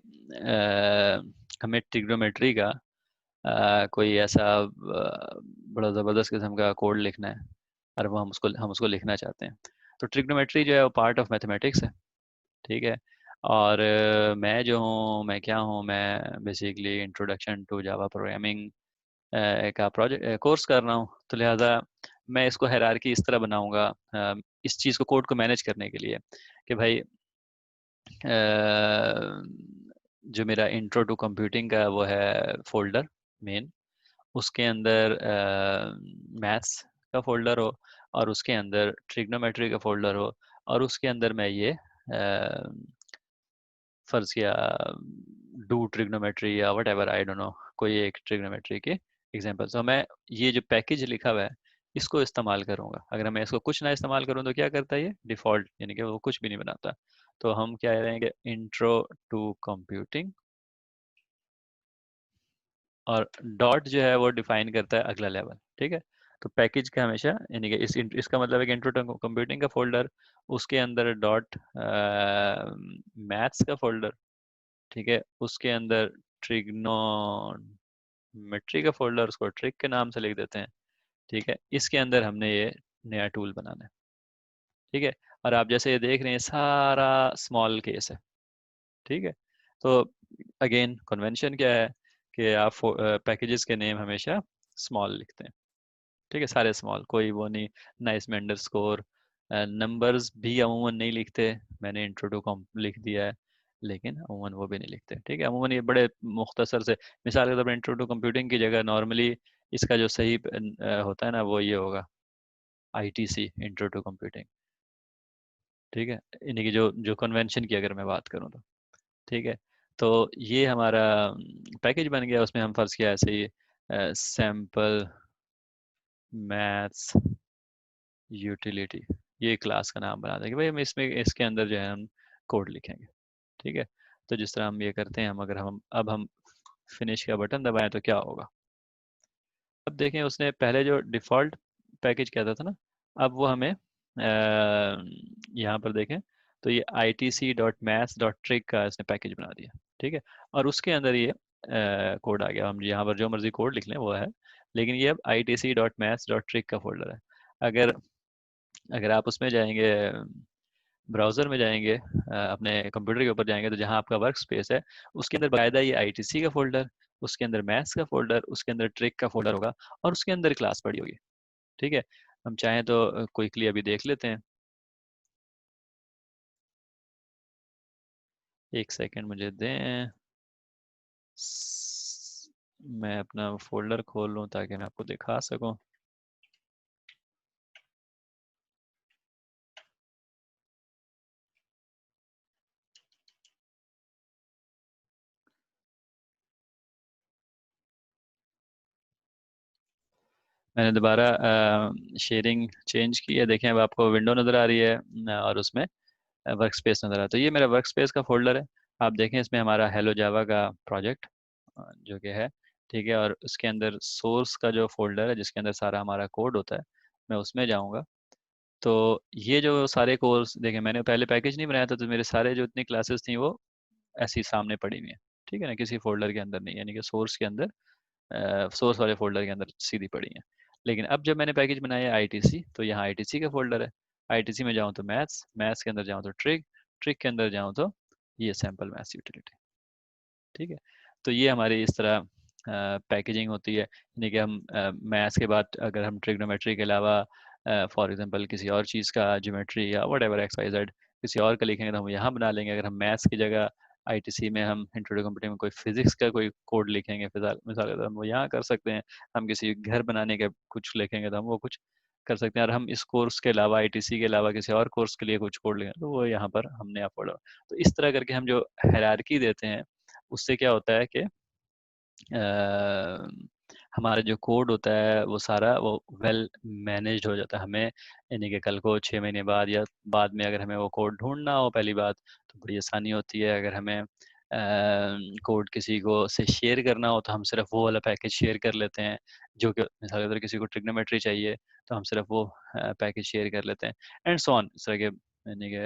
हमें ट्रिग्नोमेट्री का कोई ऐसा बड़ा ज़बरदस्त किस्म का कोड लिखना है, और वो हम उसको लिखना चाहते हैं। तो ट्रिग्नोमेट्री जो है वो पार्ट ऑफ मैथमेटिक्स है। ठीक है, और मैं जो हूँ, मैं क्या हूँ, मैं basically introduction to Java programming का प्रोजेक्ट कोर्स कर रहा हूँ। तो लिहाजा मैं इसको हायरार्की इस तरह बनाऊंगा, इस चीज़ को कोड को मैनेज करने के लिए, कि भाई जो मेरा इंट्रो टू कंप्यूटिंग का वो है फोल्डर मेन, उसके अंदर मैथ्स का फोल्डर हो, और उसके अंदर ट्रिग्नोमेट्री का फोल्डर हो, और उसके अंदर मैं ये फर्ज किया डू ट्रिग्नोमेट्री या what ever, I don't know, कोई एक ट्रिग्नोमेट्री के एग्जांपल। तो मैं ये जो पैकेज लिखा हुआ है इसको इस्तेमाल करूंगा। अगर मैं इसको कुछ ना इस्तेमाल करूं तो क्या करता है ये डिफ़ॉल्ट, यानी कि वो कुछ भी नहीं बनाता। तो हम क्या कह रहे हैं कि इंट्रो टू कंप्यूटिंग, और डॉट जो है वो डिफाइन करता है अगला लेवल। ठीक है, तो पैकेज का हमेशा, यानी कि इसका मतलब है कि इंट्रो टू कंप्यूटिंग का फोल्डर, उसके अंदर डॉट मैथ्स का फोल्डर, ठीक है, उसके अंदर ट्रिग्नोमेट्री का फोल्डर, उसको ट्रिक के नाम से लिख देते हैं। ठीक है, इसके अंदर हमने ये नया टूल बनाना है। ठीक है, और आप जैसे ये देख रहे हैं सारा स्मॉल केस है। ठीक है, तो अगेन कन्वेंशन क्या है कि आप पैकेजेस के नेम हमेशा स्मॉल लिखते हैं। ठीक है, सारे स्मॉल, कोई वो नहीं, ना इसमें अंडरस्कोर, नंबर्स भी अमूमन नहीं लिखते, मैंने इंट्रो टू कॉम लिख दिया है, लेकिन अमूमन वो भी नहीं लिखते। ठीक है, अमूमन ये बड़े मुख्तसर से, मिसाल के तौर पर इंट्रो टू कंप्यूटिंग की जगह नॉर्मली इसका जो सही होता है ना वो ये होगा, ITC, इंट्रो टू कंप्यूटिंग। ठीक है, यानी कि जो जो कन्वेंशन की अगर मैं बात करूँ तो। ठीक है, तो ये हमारा पैकेज बन गया, उसमें हम फर्ज किया ऐसे ही सैम्पल मैथ्स यूटिलिटी, ये क्लास का नाम बना देंगे भाई, हम इसमें इसके अंदर जो है हम कोड लिखेंगे। ठीक है, तो जिस तरह हम ये करते हैं, हम अगर हम फिनिश का बटन दबाएं तो क्या होगा, अब देखें उसने पहले जो डिफ़ॉल्ट पैकेज कहता था ना, अब वो हमें यहाँ पर देखें तो ये itc.maths.trig का इसने पैकेज बना दिया। ठीक है, और उसके अंदर ये कोड आ गया, हम यहाँ पर जो मर्जी कोड लिख लें वो है, लेकिन ये अब itc.maths.trig का फोल्डर है। अगर अगर आप उसमें जाएंगे, ब्राउज़र में जाएंगे, अपने कंप्यूटर के ऊपर जाएंगे, तो जहाँ आपका वर्क स्पेस है उसके अंदर बाकायदा ये ITC का फोल्डर, उसके अंदर मैथ्स का फोल्डर, उसके अंदर ट्रिक का फोल्डर होगा, और उसके अंदर क्लास पड़ी होगी। ठीक है, हम चाहें तो क्विकली अभी देख लेते हैं। एक सेकंड मुझे दें, मैं अपना फोल्डर खोल लूँ ताकि मैं आपको दिखा सकूं। मैंने दोबारा शेयरिंग चेंज की है, देखें अब आपको विंडो नज़र आ रही है और उसमें वर्क स्पेस नज़र आ रहा है। तो ये मेरा वर्क स्पेस का फोल्डर है। आप देखें इसमें हमारा हेलो जावा का प्रोजेक्ट जो कि है, ठीक है, और उसके अंदर सोर्स का जो फोल्डर है जिसके अंदर सारा हमारा कोड होता है, मैं उसमें जाऊँगा। तो ये जो सारे कोर्स देखें, मैंने पहले पैकेज नहीं बनाया था, तो मेरे सारे जो इतनी क्लासेस थी वो ऐसी सामने पड़ी हुई है, ठीक है ना, किसी फोल्डर के अंदर नहीं, यानी कि सोर्स के अंदर, सोर्स वाले फोल्डर के अंदर सीधी पड़ी हैं। लेकिन अब जब मैंने पैकेज बनाया आईटीसी, तो यहाँ आईटीसी का फोल्डर है। आईटीसी में जाऊँ तो मैथ्स, मैथ्स के अंदर जाऊँ तो ट्रिक, ट्रिक के अंदर जाऊँ तो ये सैम्पल मैथ्स यूटिलिटी, ठीक है। तो ये हमारी इस तरह पैकेजिंग होती है, यानी कि हम मैथ्स के बाद अगर हम ट्रिग्नोमेट्री के अलावा फॉर एग्जांपल किसी और चीज़ का ज्योमेट्री या whatever x y z किसी और का लिखेंगे तो हम यहाँ बना लेंगे। अगर हम मैथ्स की जगह आईटीसी में हम इंट्रोडक्शन कंप्यूटिंग में कोई फिजिक्स का कोई कोड लिखेंगे, फिलहाल मिसाल तो हम वो यहाँ कर सकते हैं। हम किसी घर बनाने का कुछ लिखेंगे तो हम वो कुछ कर सकते हैं। और हम इस कोर्स के अलावा आईटीसी के अलावा किसी और कोर्स के लिए कुछ कोड लिखेंगे तो वो यहाँ पर हमने अफोर्ड। तो इस तरह करके हम जो हायरार्की देते हैं उससे क्या होता है कि हमारा जो कोड होता है वो सारा वो वेल मैनेज्ड हो जाता है। हमें यानी कि कल को 6 महीने बाद या बाद में अगर हमें वो कोड ढूंढना हो पहली बात तो बड़ी आसानी होती है। अगर हमें कोड किसी को से शेयर करना हो तो हम सिर्फ वो वाला पैकेज शेयर कर लेते हैं, जो कि मिसाल के तौर किसी को ट्रिग्नोमेट्री चाहिए तो हम सिर्फ वो पैकेज शेयर कर लेते हैं, एंड सो ऑन। इस तरह के यानी कि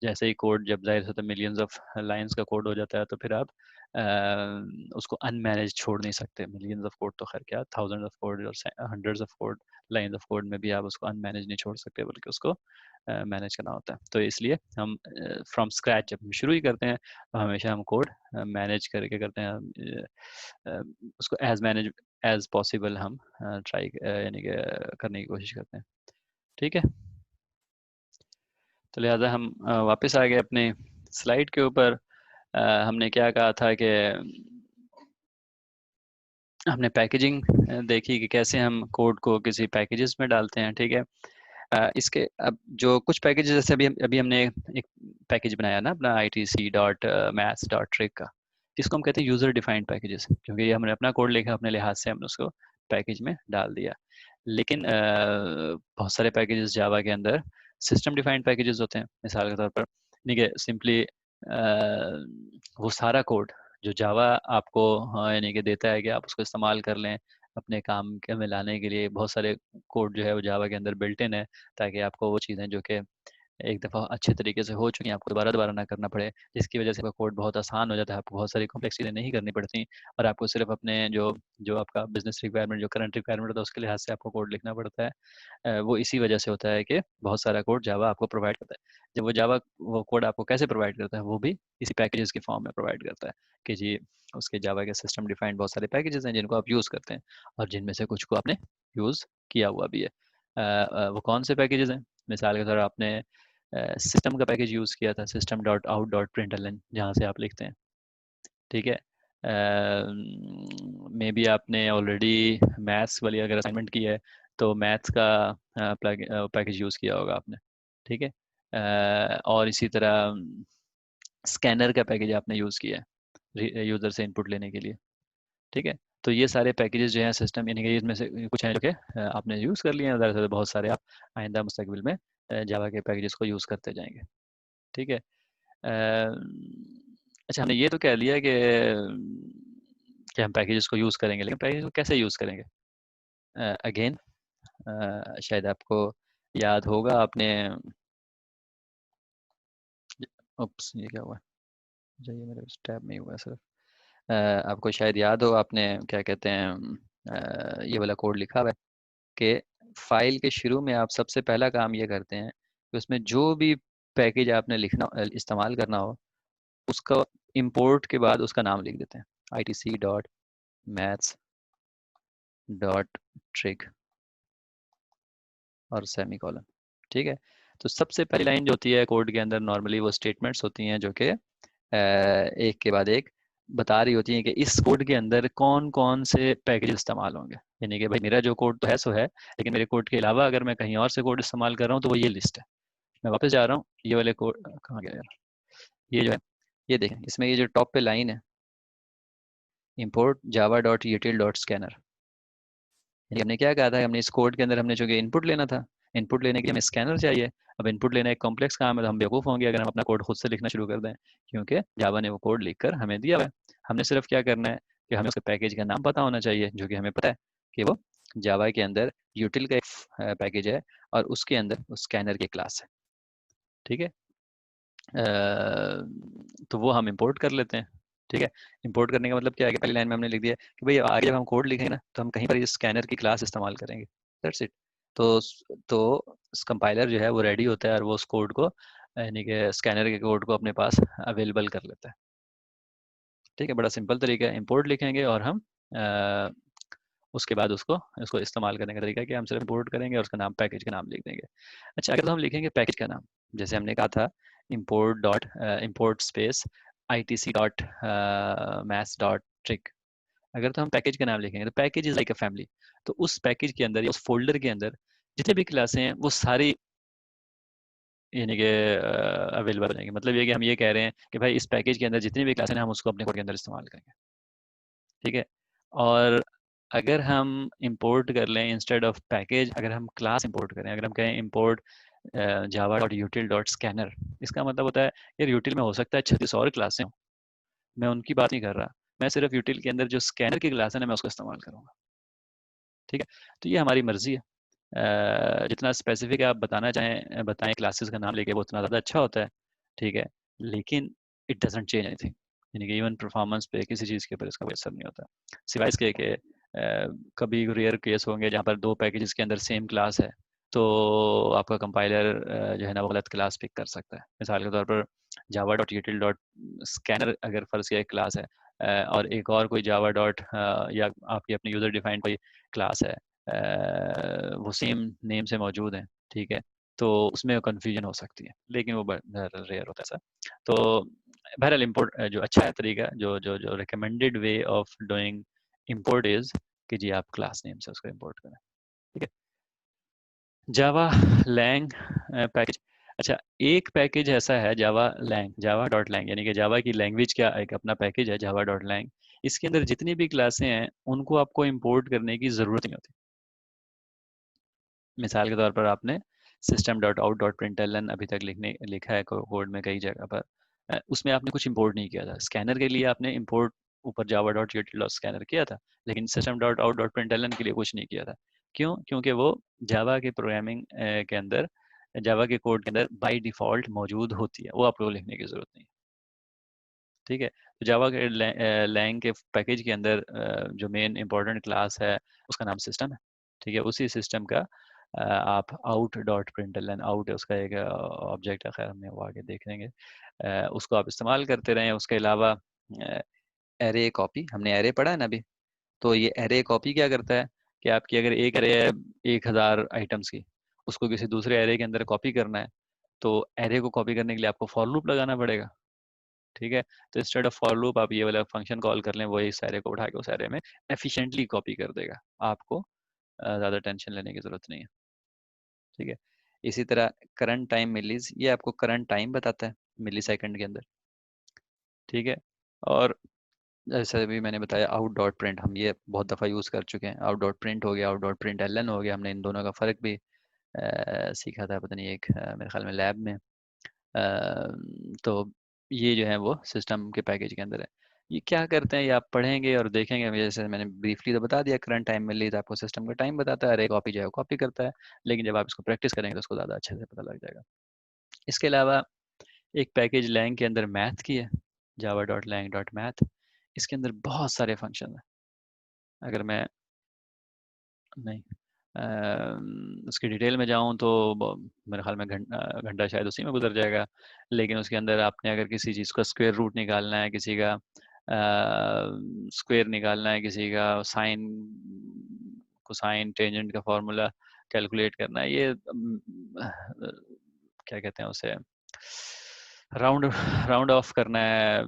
जैसे ही कोड जब जाहिर होता है मिलियंस ऑफ लाइंस का कोड हो जाता है तो फिर आप उसको अनमैनेज छोड़ नहीं सकते। मिलियंस ऑफ कोड तो खैर क्या, थाउजेंड ऑफ कोड और hundreds of code, lines of code में भी आप उसको अनमैनेज नहीं छोड़ सकते, बल्कि उसको मैनेज करना होता है। तो इसलिए हम फ्रॉम स्क्रैच जब हम शुरू ही करते हैं तो हमेशा हम कोड मैनेज करके करते हैं। उसको एज मैनेज एज पॉसिबल हम ट्राई यानी कि करने की कोशिश करते हैं, ठीक है। तो लिहाजा हम वापस आ गए अपने स्लाइड के ऊपर। हमने क्या कहा था कि हमने पैकेजिंग देखी कि कैसे हम कोड को किसी पैकेजेस में डालते हैं, ठीक है। इसके अब जो कुछ पैकेजेस जैसे अभी हमने एक पैकेज बनाया ना अपना itc.maths.trick का, इसको हम कहते हैं यूजर डिफाइंड पैकेजेस, क्योंकि ये हमने अपना कोड लिखा अपने लिहाज से हमने उसको पैकेज में डाल दिया। लेकिन बहुत सारे पैकेजेस जावा के अंदर सिस्टम डिफाइंड पैकेजेस होते हैं। मिसाल के तौर पर ठीक है, सिंपली वो सारा कोड जो जावा आपको यानी कि देता है कि आप उसको इस्तेमाल कर लें अपने काम के में लाने के लिए, बहुत सारे कोड जो है वो जावा के अंदर बिल्ट इन है, ताकि आपको वो चीज़ें जो कि एक दफ़ा अच्छे तरीके से हो चुकी हैं आपको दोबारा दोबारा ना करना पड़े, जिसकी वजह से आपका कोड बहुत आसान हो जाता है, आपको बहुत सारी कॉम्प्लेक्स चीज़ें नहीं करनी पड़ती और आपको सिर्फ अपने जो जो आपका बिजनेस रिक्वायरमेंट, जो करंट रिक्वायरमेंट होता है उसके लिहाज से आपको कोड लिखना पड़ता है। वो इसी वजह से होता है कि बहुत सारा कोड जावा आपको प्रोवाइड करता है। जब वो जावा वो कोड आपको कैसे प्रोवाइड करता है, वो भी इसी पैकेजेस के फॉर्म में प्रोवाइड करता है कि जी उसके जावा के सिस्टम डिफाइंड बहुत सारे पैकेजेस हैं जिनको आप यूज़ करते हैं और जिनमें से कुछ को आपने यूज़ किया हुआ भी है। वो कौन से पैकेजेस हैं? मिसाल के तौर आपने सिस्टम का पैकेज यूज़ किया था, system dot out dot println, जहाँ से आप लिखते हैं, ठीक है। मे बी आपने ऑलरेडी मैथ्स वाली अगर असाइनमेंट की है तो मैथ्स का पैकेज यूज़ किया होगा आपने, ठीक है। और इसी तरह स्कैनर का पैकेज आपने यूज़ किया है यूज़र से इनपुट लेने के लिए, ठीक है। तो ये सारे पैकेजेस जो हैं सिस्टम, यानी कि इसमें से कुछ हैं जो कि आपने यूज़ कर लिए हैं, ज़्यादा बहुत सारे आप आइंदा मुस्तकबिल में जावा के पैकेजेस को यूज़ करते जाएंगे, ठीक है। अच्छा, हमने ये तो कह लिया कि हम पैकेजेस को यूज़ करेंगे, लेकिन पैकेज को कैसे यूज़ करेंगे? अगेन शायद आपको याद होगा आपने, उप्स ये क्या हुआ, ये मेरे टैब में ही हुआ है सिर्फ। आपको शायद याद हो आपने क्या कहते हैं ये वाला कोड लिखा हुआ है कि फाइल के शुरू में आप सबसे पहला काम ये करते हैं कि उसमें जो भी पैकेज आपने लिखना इस्तेमाल करना हो उसका इंपोर्ट के बाद उसका नाम लिख देते हैं, itc.maths.trick और सेमी कॉलन, ठीक है। तो सबसे पहली लाइन जो होती है कोड के अंदर नॉर्मली वो स्टेटमेंट्स होती हैं जो कि एक के बाद एक बता रही होती है कि इस कोड के अंदर कौन कौन से पैकेज इस्तेमाल होंगे। यानी कि भाई मेरा जो कोड तो है सो है, लेकिन मेरे कोड के अलावा अगर मैं कहीं और से कोड इस्तेमाल कर रहा हूँ तो वो ये लिस्ट है। मैं वापस जा रहा हूँ, ये वाले कोड कहाँ गया यार, ये जो है, ये देखें, इसमें ये जो टॉप पे लाइन है, import java.util.scanner, यानी हमने क्या कहा था, हमने इस कोड के अंदर हमने जो कि इनपुट लेना था, इनपुट लेने के लिए हमें स्कैनर चाहिए। अब इनपुट लेना एक कॉम्प्लेक्स काम है, तो हम बेवकूफ़ होंगे अगर हम अपना कोड खुद से लिखना शुरू कर दें, क्योंकि जावा ने वो कोड लिखकर हमें दिया हुआ है। हमने सिर्फ क्या करना है कि हमें उसके पैकेज का नाम पता होना चाहिए, जो कि हमें पता है कि वो जावा के अंदर यूटिल का एक पैकेज है और उसके अंदर उस स्कैनर की क्लास है। ठीक है, तो वो हम इंपोर्ट कर लेते हैं। ठीक है, इंपोर्ट करने का मतलब क्या है कि पहली लाइन में हमने लिख दिया कि भाई आगे जब हम कोड लिखेंगे ना, तो हम कहीं पर इस स्कैनर की क्लास इस्तेमाल करेंगे। That's it. तो तो कंपाइलर जो है वो रेडी होता है और वो उस कोड को, यानी कि स्कैनर के कोड को अपने पास अवेलेबल कर लेता है। ठीक है, बड़ा सिंपल तरीका है, इंपोर्ट लिखेंगे और हम उसके बाद उसको इस्तेमाल करने का तरीका है कि हम सिर्फ इंपोर्ट करेंगे और उसका नाम, पैकेज का नाम लिख देंगे। अच्छा, अगर तो हम लिखेंगे पैकेज का नाम, जैसे हमने कहा था import space itc dot maths dot trick, अगर तो हम पैकेज का नाम लिखेंगे तो package is like a family, तो उस पैकेज के अंदर या उस फोल्डर के अंदर जितने भी क्लासें हैं वो सारी, यानी कि अवेलेबल हो जाएंगे। मतलब ये कि हम ये कह रहे हैं कि भाई इस पैकेज के अंदर जितनी भी क्लासें हैं हम उसको अपने कोड के अंदर इस्तेमाल करेंगे। ठीक है, और अगर हम इंपोर्ट कर लें इंस्टेड ऑफ पैकेज, अगर हम क्लास इंपोर्ट करें, अगर हम कहें import Java dot यूटिल dot scanner, इसका मतलब होता है यार यूटिल में हो सकता है 36 और क्लासें हों, मैं उनकी बात नहीं कर रहा, मैं सिर्फ यूटिल के अंदर जो स्कैनर की क्लास है ना मैं उसका इस्तेमाल करूँगा। ठीक है, तो ये हमारी मर्जी है, जितना स्पेसिफिक आप बताना चाहें बताएं क्लासेस का नाम लेके वो उतना ज़्यादा अच्छा होता है। ठीक है, लेकिन इट डजेंट चेंज एनीथिंग, यानी कि इवन परफॉर्मेंस पे किसी चीज़ के ऊपर इसका कोई असर नहीं होता, सिवाय इसके कि कभी रेयर केस होंगे जहाँ पर दो पैकेजेस के अंदर सेम क्लास है, तो आपका कंपाइलर जो है ना वो गलत क्लास पिक कर सकता है। मिसाल के तौर पर जावा डॉट यूटिल डॉट स्कैनर अगर फर्ज किया एक क्लास है, और एक और कोई जावा डॉट या आपकी अपनी यूज़र डिफाइंड कोई क्लास है, वो सेम नेम से मौजूद हैं, ठीक है, तो उसमें कन्फ्यूजन हो सकती है, लेकिन वो बहरहाल रेयर होता है सर। तो बहरहाल इम्पोर्ट जो अच्छा है तरीका, जो जो जो recommended way of doing import is कि जी आप क्लास नेम से उसको इम्पोर्ट करें। ठीक है, जावा लैंग पैकेज। अच्छा, एक पैकेज ऐसा है जावा लैंग, जावा डॉट लैंग, यानी कि जावा की लैंग्वेज का एक अपना पैकेज है जावा डॉट लैंग। इसके अंदर जितनी भी क्लासें हैं उनको आपको इम्पोर्ट करने की ज़रूरत नहीं होती। मिसाल के तौर पर आपने system dot out dot println अभी तक लिखा है कोड में कई जगह पर, उसमें आपने कुछ इंपोर्ट नहीं किया था। स्कैनर के लिए आपने इंपोर्ट ऊपर जावा डॉट यूटिल डॉट स्कैनर किया था, लेकिन system dot out dot println के लिए कुछ नहीं किया था। क्यों? क्योंकि वो जावा के प्रोग्रामिंग के अंदर, जावा के कोड के अंदर बाई डिफ़ॉल्ट मौजूद होती है, वो आपको लिखने की ज़रूरत नहीं। ठीक है, तो जावा के लैंग के पैकेज के अंदर जो मेन इंपॉर्टेंट क्लास है उसका नाम सिस्टम है। ठीक है, उसी सिस्टम का आप आउट डॉट प्रिंटलन, आउट है उसका एक ऑब्जेक्ट है, खैर हमने वो आगे देख लेंगे, उसको आप इस्तेमाल करते रहें। उसके अलावा एरे कॉपी, हमने एरे पढ़ा है ना अभी, तो ये एरे कॉपी क्या करता है कि आपकी अगर एक एरे है 1000 आइटम्स की, उसको किसी दूसरे एरे के अंदर कॉपी करना है, तो एरे को कॉपी करने के लिए आपको फॉर लूप लगाना पड़ेगा। ठीक है, तो इंस्टेड ऑफ फॉर लूप आप ये वाला फंक्शन कॉल कर लें, वो इस एरे को उठा के उस एरे में एफिशिएंटली कॉपी कर देगा, आपको ज़्यादा टेंशन लेने की ज़रूरत नहीं है। ठीक है, इसी तरह करंट टाइम मिलीज, ये आपको करंट टाइम बताता है मिली सेकेंड के अंदर। ठीक है, और जैसे अभी मैंने बताया आउट डॉट प्रिंट, हम ये बहुत दफ़ा यूज़ कर चुके हैं, आउट डॉट प्रिंट हो गया, out dot print l n हो गया, हमने इन दोनों का फ़र्क भी सीखा था, पता नहीं एक मेरे ख्याल में लैब में। तो ये जो है वो सिस्टम के पैकेज के अंदर है। ये क्या करते हैं ये आप पढ़ेंगे और देखेंगे, जैसे मैंने ब्रीफली तो बता दिया, करंट टाइम में लीड आपको सिस्टम का टाइम बताता है, अरे कॉपी जो है कॉपी करता है, लेकिन जब आप इसको प्रैक्टिस करेंगे तो उसको ज़्यादा अच्छे से पता लग जाएगा। इसके अलावा एक पैकेज लैंग के अंदर मैथ की है, Java dot lang dot math, इसके अंदर बहुत सारे फंक्शन है। अगर मैं नहीं उसकी डिटेल में जाऊं तो मेरे ख्याल में घंटा शायद उसी में गुजर जाएगा, लेकिन उसके अंदर आपने अगर किसी चीज़ का स्क्वायर रूट निकालना है, किसी का स्क्वायर निकालना है, किसी का साइन कोसाइन टेंजेंट का फॉर्मूला कैलकुलेट करना है, ये क्या कहते हैं उसे, राउंड राउंड ऑफ करना है।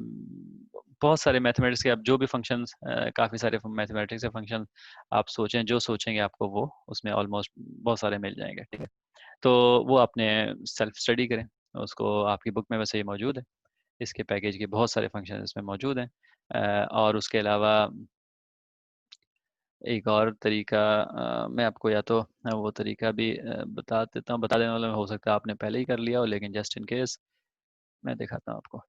बहुत सारे मैथमेटिक्स के आप जो भी फंक्शंस, काफ़ी सारे मैथमेटिक्स के फंक्शन आप सोचें, जो सोचेंगे आपको वो उसमें ऑलमोस्ट बहुत सारे मिल जाएंगे। ठीक है, तो वो आपने सेल्फ स्टडी करें, उसको आपकी बुक में वैसे ही मौजूद है। इसके पैकेज के बहुत सारे फंक्शन इसमें मौजूद हैं। और उसके अलावा एक और तरीका, मैं आपको या तो वो तरीका भी बता देता हूँ, बता देने वाला हो सकता है आपने पहले ही कर लिया हो, लेकिन जस्ट इन केस मैं दिखाता हूँ आपको।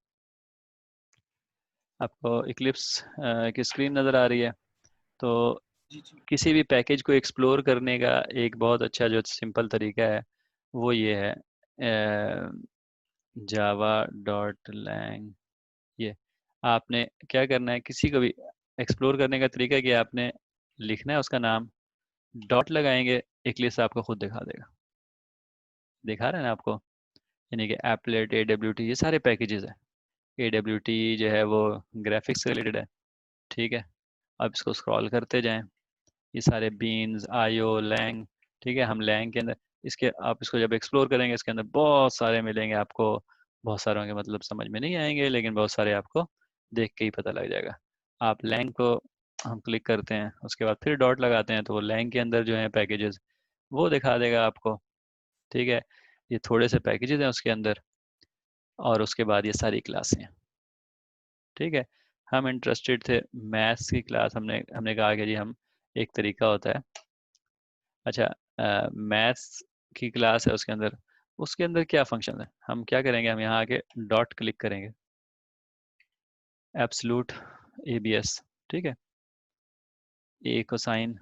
आपको इक्लिप्स की स्क्रीन नज़र आ रही है। तो किसी भी पैकेज को एक्सप्लोर करने का एक बहुत अच्छा जो सिंपल तरीका है वो ये है, java.lang। ये आपने क्या करना है, किसी को भी एक्सप्लोर करने का तरीका कि आपने लिखना है उसका नाम, डॉट लगाएंगे, इक्लिप्स आपको खुद दिखा देगा। दिखा रहे हैं ना आपको, यानी कि एप्लेट, AWT, ये सारे पैकेजेस हैं। AWT जो है वो ग्राफिक्स से रिलेटेड है। ठीक है, अब इसको स्क्रॉल करते जाएं, ये सारे बीन्स, आयो, लैंग। ठीक है, हम लैंग के अंदर इसके, आप इसको जब एक्सप्लोर करेंगे इसके अंदर बहुत सारे मिलेंगे आपको। बहुत सारों के मतलब समझ में नहीं आएंगे, लेकिन बहुत सारे आपको देख के ही पता लग जाएगा। आप लैंग को हम क्लिक करते हैं, उसके बाद फिर डॉट लगाते हैं, तो वो लैंग के अंदर जो है पैकेजेस वो दिखा देगा आपको। ठीक है, ये थोड़े से पैकेजेस हैं उसके अंदर, और उसके बाद ये सारी क्लासें हैं। ठीक है, हम इंटरेस्टेड थे मैथ्स की क्लास, हमने हमने कहा कि जी हम, एक तरीका होता है, अच्छा मैथ्स की क्लास है उसके अंदर क्या फंक्शन है, हम क्या करेंगे, हम यहाँ आके डॉट क्लिक करेंगे, एब्सलूट ABS। ठीक है, ए कोसाइन,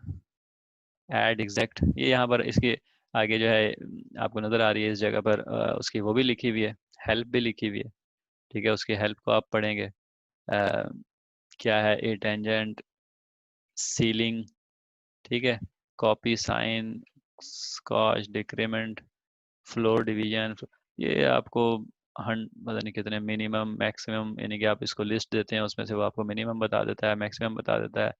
ऐड एग्जैक्ट, ये यहाँ पर इसके आगे जो है आपको नज़र आ रही है इस जगह पर, उसकी वो भी लिखी हुई है, हेल्प भी लिखी हुई है। ठीक है, उसकी हेल्प को आप पढ़ेंगे, क्या है, ए टेंजेंट, सीलिंग। ठीक है, copy sign, scotch decrement, floor division, ये आपको पता नहीं कितने मिनिमम मैक्सिमम, यानी कि आप इसको लिस्ट देते हैं, उसमें से वो आपको मिनिमम बता देता है, मैक्सिमम बता देता है,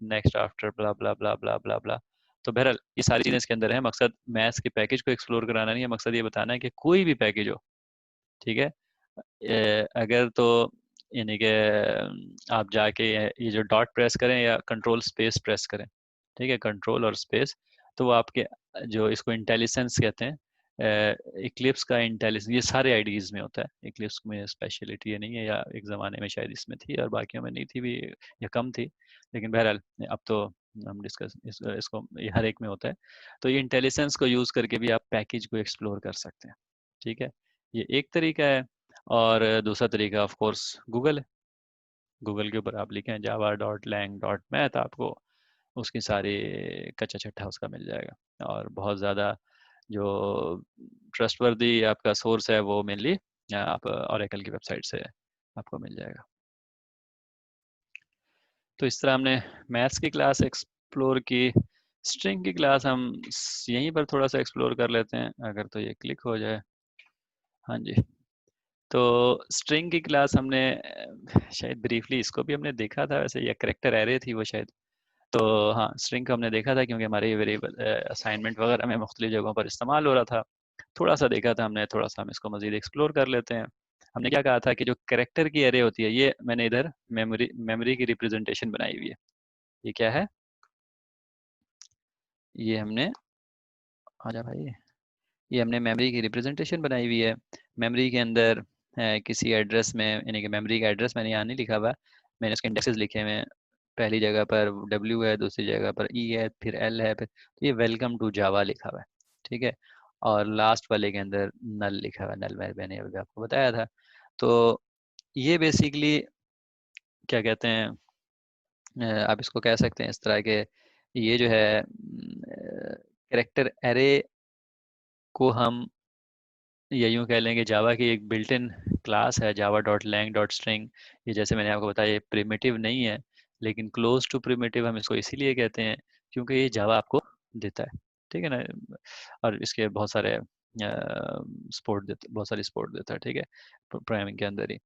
नेक्स्ट आफ्टर ब्ला ब्ला ब्ला ब्ला ब्ला ब्ला। तो बहरहाल ये सारी चीज़ें इसके अंदर है। मकसद मैथ्स के पैकेज को एक्सप्लोर कराना नहीं है, मकसद ये बताना है कि कोई भी पैकेज हो, ठीक है, अगर तो यानी कि आप जाके ये जो डॉट प्रेस करें या कंट्रोल स्पेस प्रेस करें, ठीक है, कंट्रोल और स्पेस, तो वो आपके जो इसको इंटेलिजेंस कहते हैं, इक्लिप्स का इंटेलिजेंस, ये सारे आईडीज में होता है। इक्लिप्स में स्पेशलिटी ये नहीं है, या एक ज़माने में शायद इसमें थी और बाकियों में नहीं थी भी, या कम थी, लेकिन बहरहाल अब तो हम डिस्कस इसको ये हर एक में होता है। तो ये इंटेलिजेंस को यूज़ करके भी आप पैकेज को एक्सप्लोर कर सकते हैं। ठीक है, ये एक तरीका है। और दूसरा तरीका ऑफ कोर्स गूगल है। गूगल के ऊपर आप लिखें java.lang.math, आपको उसकी सारी कच्चा चिट्ठा उसका मिल जाएगा। और बहुत ज़्यादा जो ट्रस्टवर्दी आपका सोर्स है वो मेनली आप ओरेकल की वेबसाइट से आपको मिल जाएगा। तो इस तरह हमने मैथ्स की क्लास एक्सप्लोर की। स्ट्रिंग की क्लास हम यहीं पर थोड़ा सा एक्सप्लोर कर लेते हैं, अगर तो ये क्लिक हो जाए। हाँ जी, तो स्ट्रिंग की क्लास हमने शायद ब्रीफली इसको भी हमने देखा था वैसे, या करेक्टर एरे थी वो शायद। तो हाँ, स्ट्रिंग को हमने देखा था, क्योंकि हमारे वेरिएबल असाइनमेंट वगैरह में मुख्तलिफ जगहों पर इस्तेमाल हो रहा था। थोड़ा सा देखा था हमने, थोड़ा सा हम इसको मजीद एक्सप्लोर कर लेते हैं। हमने क्या कहा था कि जो करेक्टर की एरे होती है, ये मैंने इधर मेमोरी की रिप्रेजेंटेशन बनाई हुई है। ये क्या है, ये हमने, आजा भाई, ये हमने मेमोरी की रिप्रेजेंटेशन बनाई हुई है। मेमोरी के अंदर किसी एड्रेस में, यानी कि मेमोरी का एड्रेस मैंने यहाँ नहीं लिखा हुआ, मैंने उसके इंडेक्सेस लिखे हुए हैं। पहली जगह पर W है, दूसरी जगह पर E है, फिर L है, फिर तो ये वेलकम टू जावा लिखा हुआ है। ठीक है, और लास्ट वाले के अंदर नल लिखा हुआ है, नल मैंने अभी आपको बताया था। तो ये बेसिकली क्या कहते हैं, आप इसको कह सकते हैं इस तरह के, ये जो है करेक्टर एरे को हम, या यूँ कह लेंगे जावा की एक बिल्ट इन क्लास है, java.lang.string। ये जैसे मैंने आपको बताया, ये प्रिमिटिव नहीं है, लेकिन क्लोज टू प्रिमिटिव हम इसको इसीलिए कहते हैं क्योंकि ये जावा आपको देता है। ठीक है ना, और इसके बहुत सारे सपोर्ट देते, बहुत सारी सपोर्ट देता है। ठीक है, प्रोग्रामिंग के अंदर ही।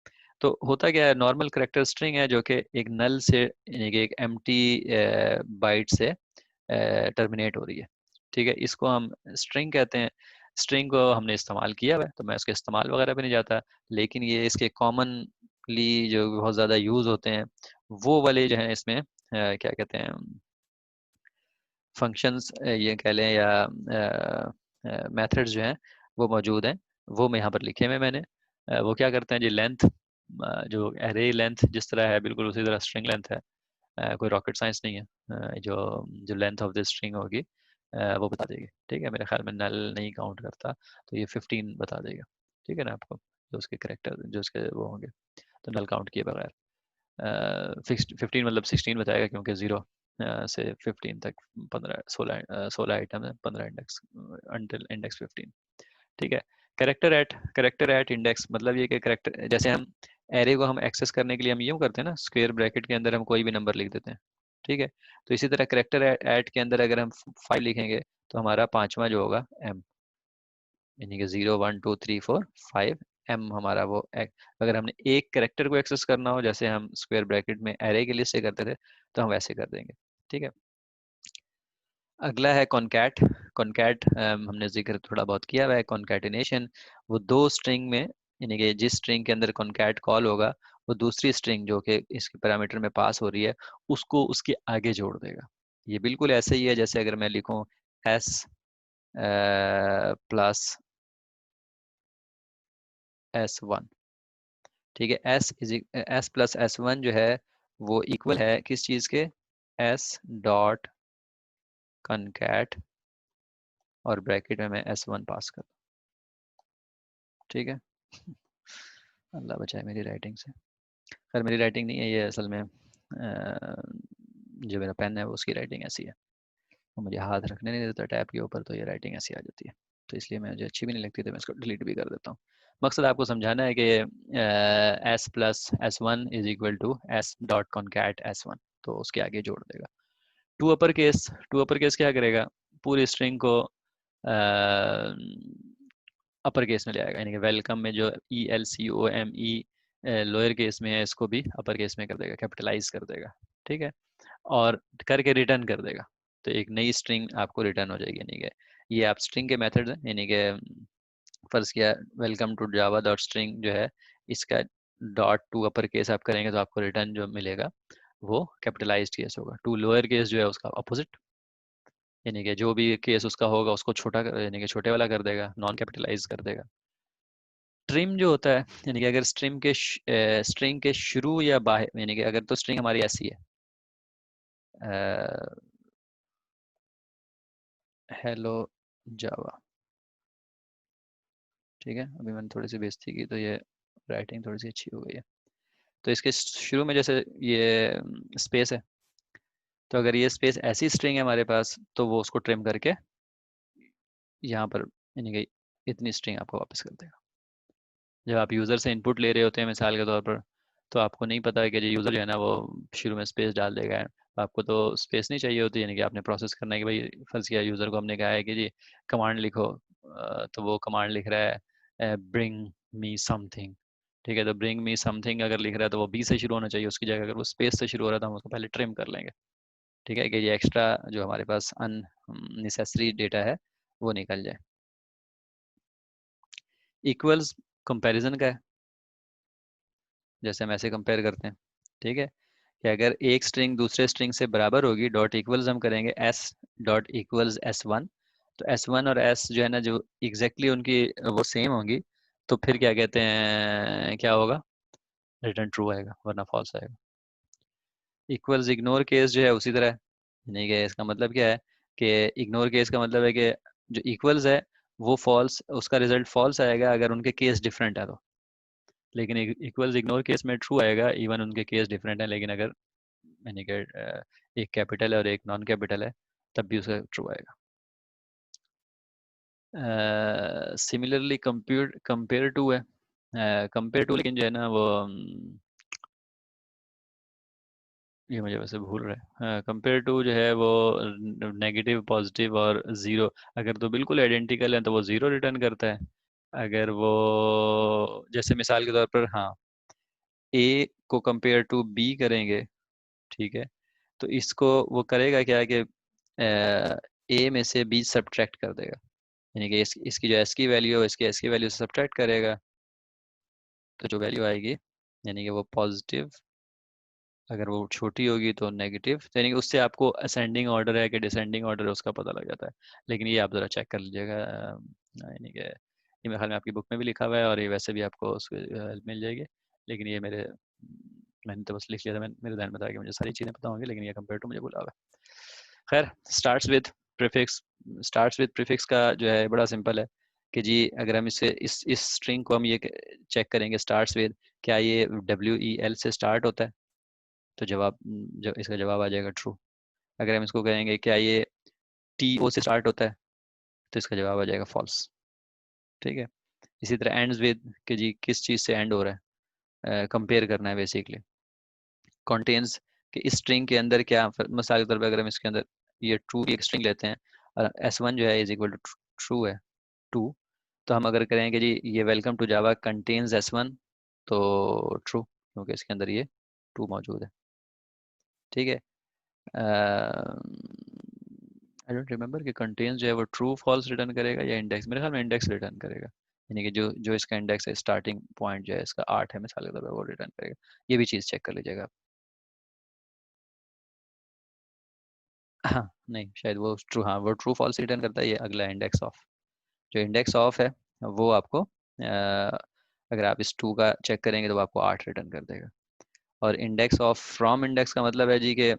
तो होता क्या है, नॉर्मल करेक्टर स्ट्रिंग है जो कि एक नल से, यानी कि एक एम्प्टी बाइट से टर्मिनेट हो रही है। ठीक है, इसको हम स्ट्रिंग कहते हैं। स्ट्रिंग को हमने इस्तेमाल किया हुआ है तो मैं उसके इस्तेमाल वगैरह पे नहीं जाता, लेकिन ये इसके कॉमनली जो बहुत ज़्यादा यूज़ होते हैं वो वाले जो हैं इसमें क्या कहते हैं फंक्शंस ये कह लें या मेथड्स जो हैं वो मौजूद हैं, वो मैं यहाँ पर लिखे हुए मैंने। वो क्या करते हैं जी, लेंथ जो एरे लेंथ जिस तरह है बिल्कुल उसी तरह स्ट्रिंग लेंथ है, कोई रॉकेट साइंस नहीं है। जो जो लेंथ ऑफ द स्ट्रिंग होगी वो बता देगी, ठीक है। मेरे ख्याल में नल नहीं काउंट करता तो ये 15 बता देगा, ठीक है ना आपको, जो उसके करेक्टर जो उसके वो होंगे, तो नल काउंट किए बगैर। 15 मतलब 16 बताएगा क्योंकि 0 से 15 तक 15 16 आइटम है, 15 इंडेक्स अंटिल इंडेक्स 15, ठीक है। करेक्टर एट इंडेक्स मतलब ये कि करेक्टर, जैसे हम एरे को हम एक्सेस करने के लिए हम यूँ करते हैं ना, स्क्वायर ब्रैकेट के अंदर हम कोई भी नंबर लिख देते हैं, ठीक है। तो इसी तरह करेक्टर एट के अंदर अगर हम 5 लिखेंगे तो हमारा पांचवा जो होगा एम, यानी कि 0 1 2 3 4 5 एम हमारा वो अगर हमने एक करेक्टर को एक्सेस करना हो, जैसे हम स्क्वायर ब्रैकेट में एरे के लिए से करते थे, तो हम वैसे कर देंगे, ठीक है। अगला है कॉनकैट। कॉनकैट हमने जिक्र थोड़ा बहुत किया हुआ है। कॉनकैटिनेशन वो दो स्ट्रिंग में, यानी कि जिस स्ट्रिंग के अंदर कॉनकैट कॉल होगा वो दूसरी स्ट्रिंग जो कि इसके पैरामीटर में पास हो रही है उसको उसके आगे जोड़ देगा। ये बिल्कुल ऐसे ही है जैसे अगर मैं लिखूं एस प्लस S1, ठीक है। एस प्लस S1 जो है वो इक्वल है किस चीज के, एस डॉट कॉनकैट और ब्रैकेट में मैं S1 पास कर, ठीक है। अल्लाह बचाए मेरी राइटिंग से। खैर मेरी राइटिंग नहीं है ये, असल में जो मेरा पेन है वो उसकी राइटिंग ऐसी है, वो मुझे हाथ रखने नहीं देता टैब के ऊपर, तो ये राइटिंग ऐसी आ जाती है, तो इसलिए मुझे अच्छी भी नहीं लगती, तो मैं इसको डिलीट भी कर देता हूँ। मकसद आपको समझाना है कि s plus S1 is equal to s dot concat S1, तो उसके आगे जोड़ देगा। टू अपर केस क्या करेगा, पूरी स्ट्रिंग को अपर केस में ले आएगा, यानी कि वेलकम में जो ELCOME लोअर केस में है इसको भी अपर केस में कर देगा, कैपिटलाइज कर देगा, ठीक है। और करके रिटर्न कर देगा, तो एक नई स्ट्रिंग आपको रिटर्न हो जाएगी। यानी कि ये आप स्ट्रिंग के मेथड्स हैं, यानी कि फर्ज किया welcome to Java dot string जो है इसका डॉट टू अपर केस आप करेंगे तो आपको रिटर्न जो मिलेगा वो कैपिटलाइज्ड केस होगा। टू लोअर केस जो है उसका अपोजिट, यानी कि जो भी केस उसका होगा उसको छोटा यानी कि छोटे वाला कर देगा, नॉन कैपिटलाइज कर देगा। ट्रिम जो होता है, यानी कि अगर स्ट्रिंग के शुरू या बाहर, यानी कि अगर तो स्ट्रिंग हमारी ऐसी है हेलो जावा, ठीक है। अभी मैंने थोड़ी सी बेइज्जती की तो ये राइटिंग थोड़ी सी अच्छी हो गई है। तो इसके शुरू में जैसे ये स्पेस है, तो अगर ये स्पेस ऐसी स्ट्रिंग है हमारे पास तो वो उसको ट्रिम करके यहाँ पर, यानी कि इतनी स्ट्रिंग आपको वापस कर देगा। जब आप यूज़र से इनपुट ले रहे होते हैं मिसाल के तौर पर, तो आपको नहीं पता है कि जो यूज़र जो है ना वो शुरू में स्पेस डाल देगा, आपको तो स्पेस नहीं चाहिए होती, यानी कि आपने प्रोसेस करना है कि भाई फर्ज किया यूज़र को हमने कहा है कि जी कमांड लिखो, तो वो कमांड लिख रहा है ब्रिंग मी समथिंग, ठीक है। तो ब्रिंग मी समथिंग अगर लिख रहा है तो वो बी से शुरू होना चाहिए, उसकी जगह अगर वो स्पेस से शुरू हो रहा था हम उसको पहले ट्रिम कर लेंगे, ठीक है, कि ये एक्स्ट्रा जो हमारे पास अननेसेसरी डेटा है वो निकल जाए। इक्वल्स कंपैरिजन का है, जैसे हम ऐसे कंपेयर करते हैं, ठीक है, कि अगर एक स्ट्रिंग दूसरे स्ट्रिंग से बराबर होगी, डॉट इक्वल्स हम करेंगे एस डॉट इक्वल्स S1, तो S1 और S जो है ना जो एग्जैक्टली उनकी वो सेम होंगी, तो फिर क्या कहते हैं क्या होगा, रिटर्न ट्रू आएगा वरना फॉल्स आएगा। इक्वल्स इग्नोर केस जो है उसी तरह है, यानी कि इसका मतलब क्या है कि इग्नोर केस का मतलब है कि जो इक्वल्स है वो फॉल्स, उसका रिजल्ट फॉल्स आएगा अगर उनके केस डिफरेंट है तो, लेकिन इक्वल्स इग्नोर केस में ट्रू आएगा इवन उनके केस डिफरेंट है, लेकिन अगर यानी कि एक कैपिटल है और एक नॉन कैपिटल है तब भी उसका ट्रू आएगा। सिमिलरली कंपेयर टू है, कंपेयर टू लेकिन जो है ना वो ये मुझे वैसे भूल रहा है, कंपेयर टू जो है वो नेगेटिव पॉजिटिव और ज़ीरो, अगर तो बिल्कुल आइडेंटिकल है तो वो ज़ीरो रिटर्न करता है। अगर वो जैसे मिसाल के तौर पर हाँ ए को कंपेयर टू बी करेंगे, ठीक है, तो इसको वो करेगा क्या कि ए में से बी सब्ट्रैक्ट कर देगा, यानी कि इसकी जो एस की वैल्यू है इसकी एस की वैल्यू से सब्ट्रैक्ट करेगा, तो जो वैल्यू आएगी यानी कि वो पॉजिटिव, अगर वो छोटी होगी तो नेगेटिव, तो यानी कि उससे आपको असेंडिंग ऑर्डर है कि डिसेंडिंग ऑर्डर है उसका पता लग जाता है। लेकिन ये आप ज़रा चेक कर लीजिएगा, यानी कि ये मेरे ख्याल में आपकी बुक में भी लिखा हुआ है और ये वैसे भी आपको उसकी हेल्प मिल जाएगी। लेकिन ये मैंने तो बस लिख लिया था, मेरे ध्यान में था कि मुझे सारी चीज़ें पता होंगी, लेकिन ये कंपेयर टू मुझे भूला हुआ है। खैर, स्टार्ट्स विद प्रीफिक्स का जो है बड़ा सिंपल है कि जी अगर हम इसे इस स्ट्रिंग को हम ये चेक करेंगे स्टार्ट्स विद, क्या ये WEL से स्टार्ट होता है, तो इसका जवाब आ जाएगा ट्रू। अगर हम इसको कहेंगे क्या ये TO से स्टार्ट होता है, तो इसका जवाब आ जाएगा फॉल्स। ठीक है, इसी तरह एंड्स विद कि जी किस चीज़ से एंड हो रहा है, कंपेयर करना है बेसिकली। कंटेन्स कि इस स्ट्रिंग के अंदर क्या, मिसाल के तौर पर अगर हम इसके अंदर ये ट्रू की एक स्ट्रिंग लेते हैं और S1 जो है इज इक्वल टू ट्रू है, टू, तो हम अगर करेंगे जी ये welcome to Java contains S1, तो ट्रू, क्योंकि इसके अंदर ये टू मौजूद है। ठीक है, आई डोंट रिमेम्बर कि कंटेन्स जो है वो ट्रू फॉल्स रिटर्न करेगा या इंडेक्स, मेरे ख्याल में इंडेक्स रिटर्न करेगा, यानी कि जो जो इसका इंडेक्स है, स्टार्टिंग पॉइंट जो है इसका 8 है मिसाल के तौर पर, वो रिटर्न करेगा। ये भी चीज़ चेक कर लीजिएगा आप। हाँ नहीं, शायद वो ट्रू, हाँ वो ट्रू फॉल्स रिटर्न करता है। ये अगला इंडेक्स ऑफ, जो इंडेक्स ऑफ है वो आपको अगर आप इस टू का चेक करेंगे तो वो आपको 8 रिटर्न कर देगा। और इंडेक्स ऑफ फ्रॉम इंडेक्स का मतलब है जी कि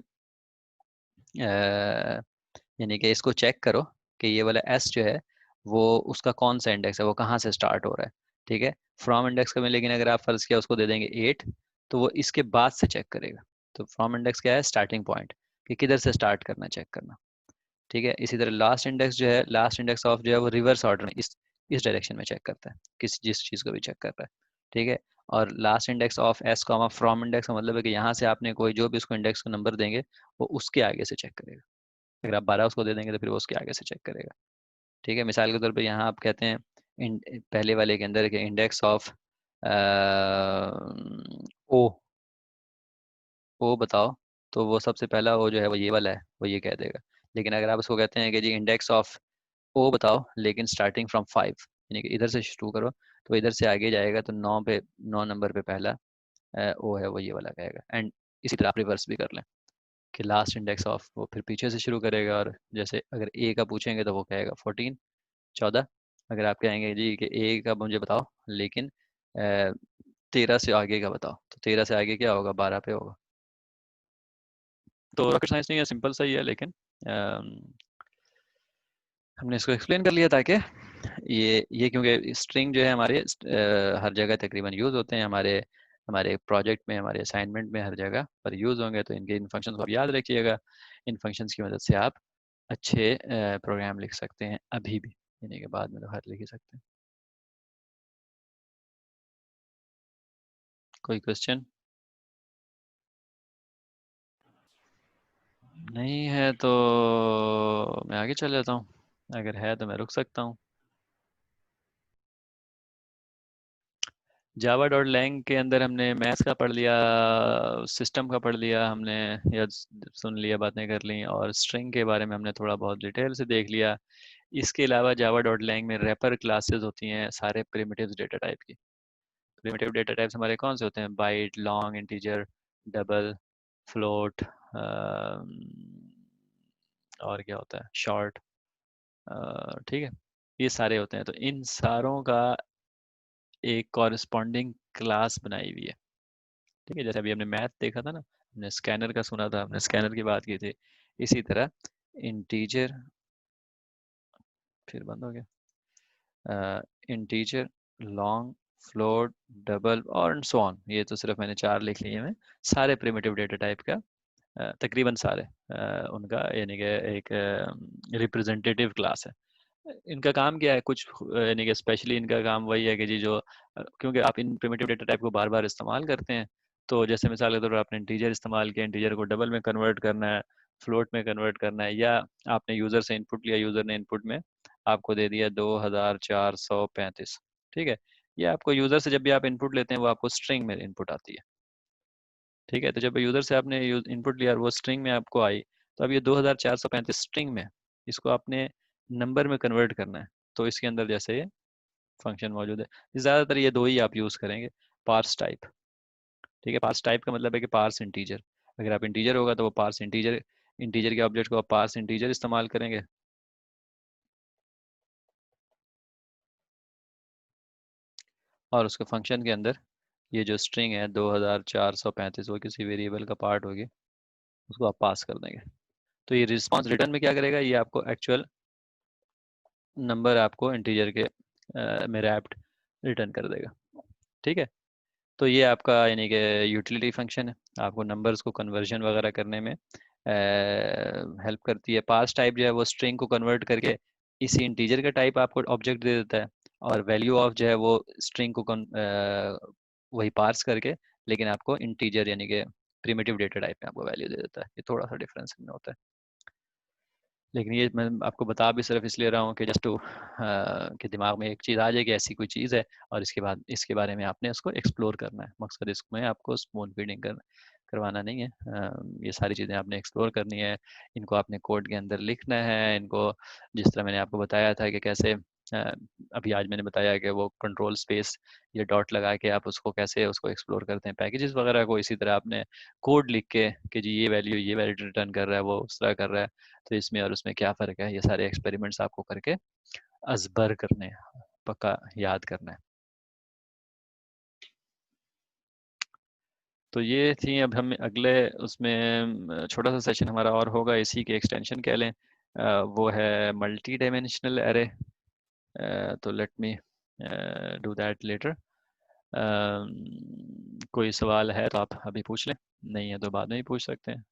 यानी कि इसको चेक करो कि ये वाला एस जो है वो उसका कौन सा इंडेक्स है, वो कहाँ से स्टार्ट हो रहा है। ठीक है, फ्रॉम इंडेक्स का में, लेकिन अगर आप फर्ज किया उसको दे देंगे 8, तो वो इसके बाद से चेक करेगा। तो फ्रॉम इंडेक्स क्या है, स्टार्टिंग पॉइंट, कि किधर से स्टार्ट करना चेक करना। ठीक है, इसी तरह लास्ट इंडेक्स जो है, लास्ट इंडेक्स ऑफ जो है वो रिवर्स ऑर्डर में इस डायरेक्शन में चेक करता है, जिस चीज़ को भी चेक कर रहा है। ठीक है, और last index of S comma from index का मतलब है कि यहाँ से आपने कोई जो भी उसको इंडेक्स का नंबर देंगे वो उसके आगे से चेक करेगा। अगर आप 12 उसको दे देंगे तो फिर वो उसके आगे से चेक करेगा। ठीक है, मिसाल के तौर पे यहाँ आप कहते हैं पहले वाले के अंदर के इंडेक्स ऑफ ओ, ओ बताओ, तो वो सबसे पहला ओ जो है वो ये वाला है, वो ये कह देगा। लेकिन अगर आप उसको कहते हैं कि जी इंडेक्स ऑफ ओ बताओ लेकिन स्टार्टिंग फ्रॉम 5, यानी कि इधर से शुरू करो, तो इधर से आगे जाएगा तो 9 नंबर पे पहला ओ है वो ये वाला कहेगा। एंड इसी तरह आप रिवर्स भी कर लें कि लास्ट इंडेक्स ऑफ वो फिर पीछे से शुरू करेगा, और जैसे अगर ए का पूछेंगे तो वो कहेगा 14। अगर आप कहेंगे जी कि ए का मुझे बताओ लेकिन 13 से आगे का बताओ, तो 13 से आगे क्या होगा, 12 पे होगा। तो रॉकेट साइंस नहीं है, सिंपल सा ही है, लेकिन हमने इसको एक्सप्लेन कर लिया ताकि ये क्योंकि स्ट्रिंग जो है हमारे हर जगह तकरीबन यूज़ होते हैं, हमारे हमारे प्रोजेक्ट में, हमारे असाइनमेंट में, हर जगह पर यूज़ होंगे, तो इनके इन फंक्शंस को आप याद रखिएगा। इन फंक्शंस की मदद से आप अच्छे प्रोग्राम लिख सकते हैं अभी भी, यानी कि बाद में तो हर लिख ही सकते हैं। कोई क्वेश्चन नहीं है तो मैं आगे चल जाता हूँ, अगर है तो मैं रुक सकता हूँ। java.lang के अंदर हमने मैथ्स का पढ़ लिया, सिस्टम का पढ़ लिया हमने, या सुन लिया, बातें कर ली, और स्ट्रिंग के बारे में हमने थोड़ा बहुत डिटेल से देख लिया। इसके अलावा java.lang में रैपर क्लासेस होती हैं सारे प्रिमिटिव्स डेटा टाइप की। प्रिमिटिव डेटा टाइप्स हमारे कौन से होते हैं, byte, long, integer, double, float, और क्या होता है, शॉर्ट। ठीक है, ये सारे होते हैं, तो इन सारों का एक कॉरेस्पॉन्डिंग क्लास बनाई हुई है। ठीक है, जैसे अभी हमने मैथ देखा था ना, हमने स्कैनर का सुना था, हमने स्कैनर की बात की थी, इसी तरह इंटीजर, फिर बंद हो गया, इंटीजर, लॉन्ग, फ्लोट, डबल और सो ऑन, ये तो सिर्फ मैंने 4 लिख लिए हैं, सारे प्रिमिटिव डेटा टाइप का तकरीबन सारे उनका यानी कि एक रिप्रेजेंटेटिव क्लास है। इनका काम क्या है, कुछ यानी कि स्पेशली इनका काम वही है कि जी जो क्योंकि आप इन प्रिमिटिव डेटा टाइप को बार बार इस्तेमाल करते हैं, तो जैसे मिसाल के तौर पर आपने इंटीजर इस्तेमाल किया, इंटीजर को डबल में कन्वर्ट करना है, फ्लोट में कन्वर्ट करना है, या आपने यूज़र से इनपुट लिया, यूज़र ने इनपुट में आपको दे दिया 2435। ठीक है, ये आपको यूज़र से जब भी आप इनपुट लेते हैं वो आपको स्ट्रिंग में इनपुट आती है। ठीक है, तो जब यूज़र से आपने इनपुट लिया और वो स्ट्रिंग में आपको आई, तो अब ये 2435 स्ट्रिंग में इसको आपने नंबर में कन्वर्ट करना है। तो इसके अंदर जैसे ये फंक्शन मौजूद है। ज़्यादातर ये दो ही आप यूज़ करेंगे, पार्स टाइप। ठीक है, पार्स टाइप का मतलब है कि पार्स इंटीजर। अगर आप इंटीजर होगा तो वो पार्स इंटीजर, इंटीजर के ऑब्जेक्ट को आप पार्स इंटीजर इस्तेमाल करेंगे। और उसके फंक्शन के अंदर ये जो स्ट्रिंग है 2435 वो किसी वेरिएबल का पार्ट होगी, उसको आप पास कर देंगे। तो ये रिस्पॉन्स रिटर्न में क्या करेगा, ये आपको एक्चुअल नंबर आपको इंटीजर के में रैप्ड रिटर्न कर देगा। ठीक है, तो ये आपका यानी कि यूटिलिटी फंक्शन है, आपको नंबर्स को कन्वर्जन वगैरह करने में हेल्प करती है। पास टाइप जो है वो स्ट्रिंग को कन्वर्ट करके इसी इंटीजर का टाइप आपको ऑब्जेक्ट दे देता है, और वैल्यू ऑफ जो है वो स्ट्रिंग को वही पार्स करके लेकिन आपको इंटीजर यानी कि प्रिमिटिव डेटा टाइप में आपको वैल्यू दे देता है। ये थोड़ा सा डिफरेंस इनमें होता है, लेकिन ये मैं आपको बता भी सिर्फ इसलिए रहा हूँ कि जस्ट टू कि दिमाग में एक चीज़ आ जाए कि ऐसी कोई चीज़ है और इसके बाद इसके बारे में आपने उसको एक्सप्लोर करना है। मकसद इसमें आपको स्पून फीडिंग करवाना नहीं है। ये सारी चीज़ें आपने एक्सप्लोर करनी है, इनको आपने कोड के अंदर लिखना है। इनको जिस तरह मैंने आपको बताया था कि कैसे अभी आज मैंने बताया कि वो कंट्रोल स्पेस या डॉट लगा के आप उसको कैसे उसको एक्सप्लोर करते हैं पैकेजेस वगैरह को, इसी तरह आपने कोड लिख के कि जी ये वैल्यू रिटर्न कर रहा है, वो उस तरह कर रहा है, तो इसमें और उसमें क्या फ़र्क है, ये सारे एक्सपेरिमेंट्स आपको करके अजबर करने हैं, पक्का याद करना है। तो ये थी, अब हम अगले उसमें छोटा सा सेशन हमारा और होगा, इसी के एक्सटेंशन कह लें, वो है मल्टी डायमेंशनल एरे। तो let me do that later. कोई सवाल है तो आप अभी पूछ लें, नहीं है तो बाद में ही पूछ सकते हैं।